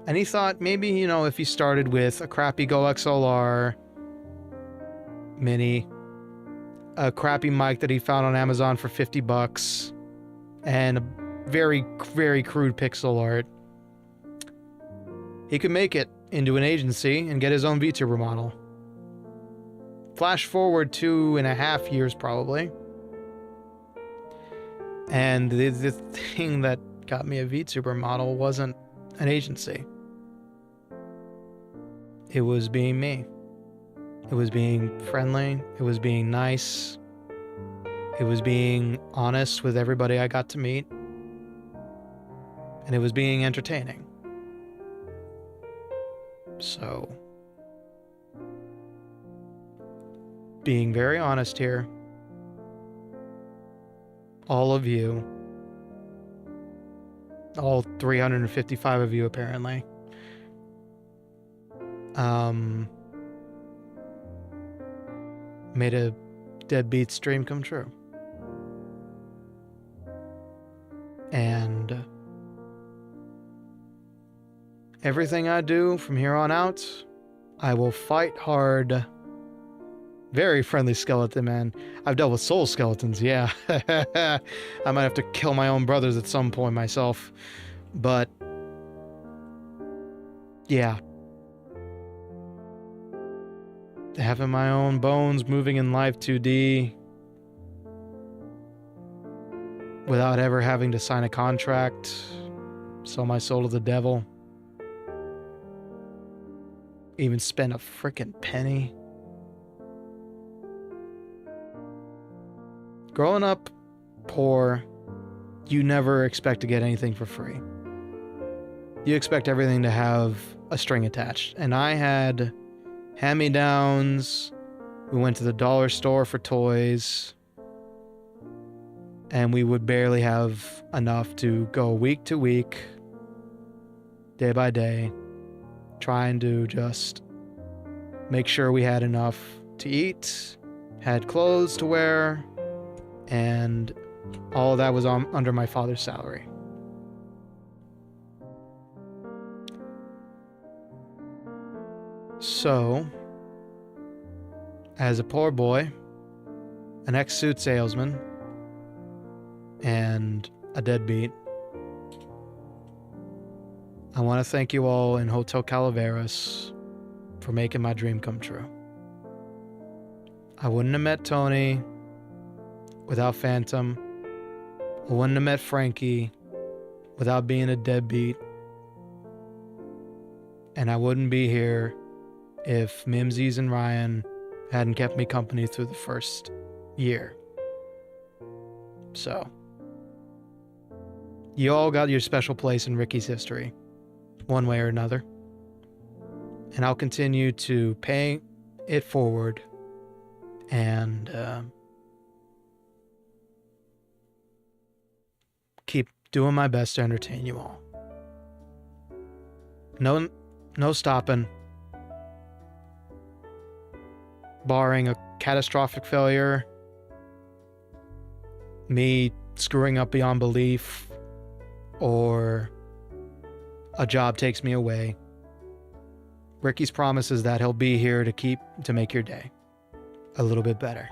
S3: And he thought maybe, you know, if he started with a crappy Go XLR Mini, a crappy mic that he found on Amazon for $50, and a very, very crude pixel art, he could make it into an agency and get his own VTuber model. Flash forward 2.5 years probably. And the thing that got me a VTuber model wasn't an agency. It was being me. It was being friendly. It was being nice. It was being honest with everybody I got to meet. And it was being entertaining. So, being very honest here, all of you, all 355 of you apparently, made a deadbeat's dream come true. And everything I do from here on out, I will fight hard. Very friendly skeleton, man. I've dealt with soul skeletons, yeah. I might have to kill my own brothers at some point myself. But, yeah. Having my own bones moving in Live2D without ever having to sign a contract, sell my soul to the devil, even spend a frickin' penny. Growing up poor, you never expect to get anything for free. You expect everything to have a string attached. And I had hand-me-downs. We went to the dollar store for toys. And we would barely have enough to go week to week, day by day, trying to just make sure we had enough to eat, had clothes to wear, and all of that was under my father's salary. So, as a poor boy, an ex-suit salesman, and a deadbeat, I want to thank you all in Hotel Calaveras for making my dream come true. I wouldn't have met Tony without Phantom. I wouldn't have met Franky without being a deadbeat. And I wouldn't be here if Mimsies and Ryan hadn't kept me company through the first year. So, you all got your special place in Ricky's history, one way or another. And I'll continue to pay it forward and keep doing my best to entertain you all. No stopping. Barring a catastrophic failure, me screwing up beyond belief, or a job takes me away. Ricky's promise is that he'll be here to make your day a little bit better.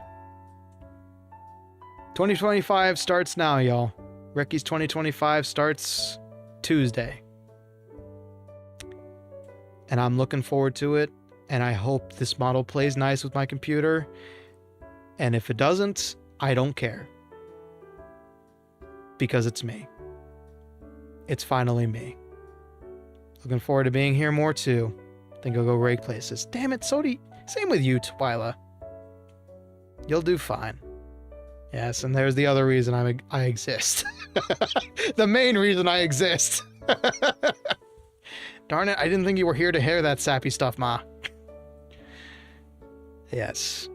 S3: 2025 starts now, y'all. Ricky's 2025 starts Tuesday. And I'm looking forward to it. And I hope this model plays nice with my computer. And if it doesn't, I don't care. Because it's me. It's finally me. Looking forward to being here more too. Think I'll go rake places. Damn it, Sody. Same with you, Twyla. You'll do fine. Yes, and there's the other reason I exist. The main reason I exist. Darn it, I didn't think you were here to hear that sappy stuff, Ma. Yes.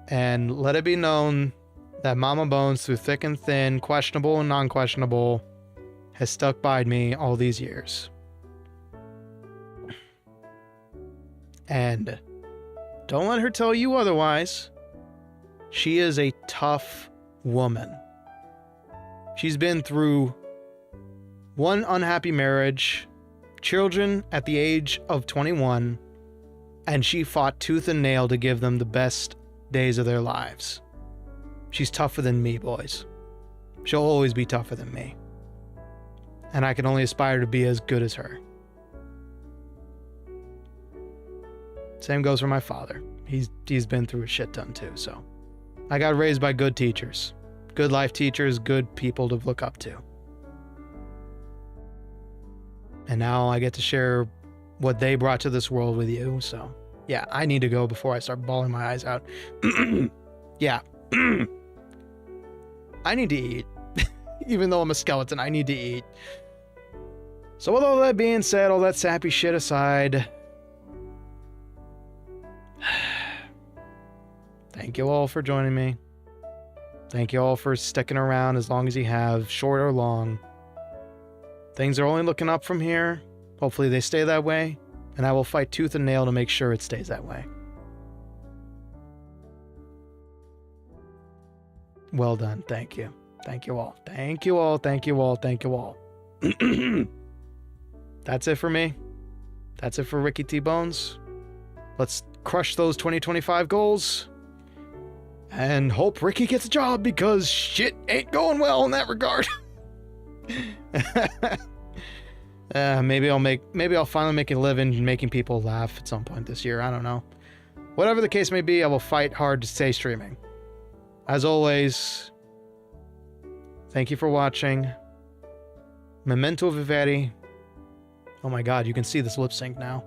S3: And let it be known that Mama Bones, through thick and thin, questionable and non-questionable, has stuck by me all these years. And don't let her tell you otherwise. She is a tough woman. She's been through one unhappy marriage, children at the age of 21, and she fought tooth and nail to give them the best days of their lives. She's tougher than me, boys. She'll always be tougher than me. And I can only aspire to be as good as her. Same goes for my father. He's been through a shit ton too, so. I got raised by good teachers. Good life teachers, good people to look up to. And now I get to share what they brought to this world with you, so. Yeah, I need to go before I start bawling my eyes out. Yeah. I need to eat. Even though I'm a skeleton, I need to eat. So with all that being said, all that sappy shit aside, thank you all for joining me. Thank you all for sticking around as long as you have, short or long. Things are only looking up from here. Hopefully they stay that way, and I will fight tooth and nail to make sure it stays that way. Well done. Thank you. Thank you all. Thank you all. Thank you all. Thank you all. That's it for me. That's it for Ricky T. Bones. Let's crush those 2025 goals and hope Ricky gets a job, because shit ain't going well in that regard. Maybe I'll finally make a living making people laugh at some point this year. I don't know. Whatever the case may be, I will fight hard to stay streaming. As always, thank you for watching. Memento Vivere. Oh my god, you can see this lip sync now.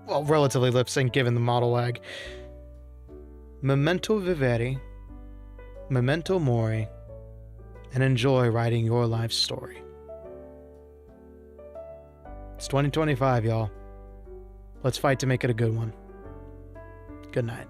S3: Well, relatively lip sync given the model lag. Memento Vivere. Memento Mori. And enjoy writing your life story. It's 2025, y'all. Let's fight to make it a good one. Good night.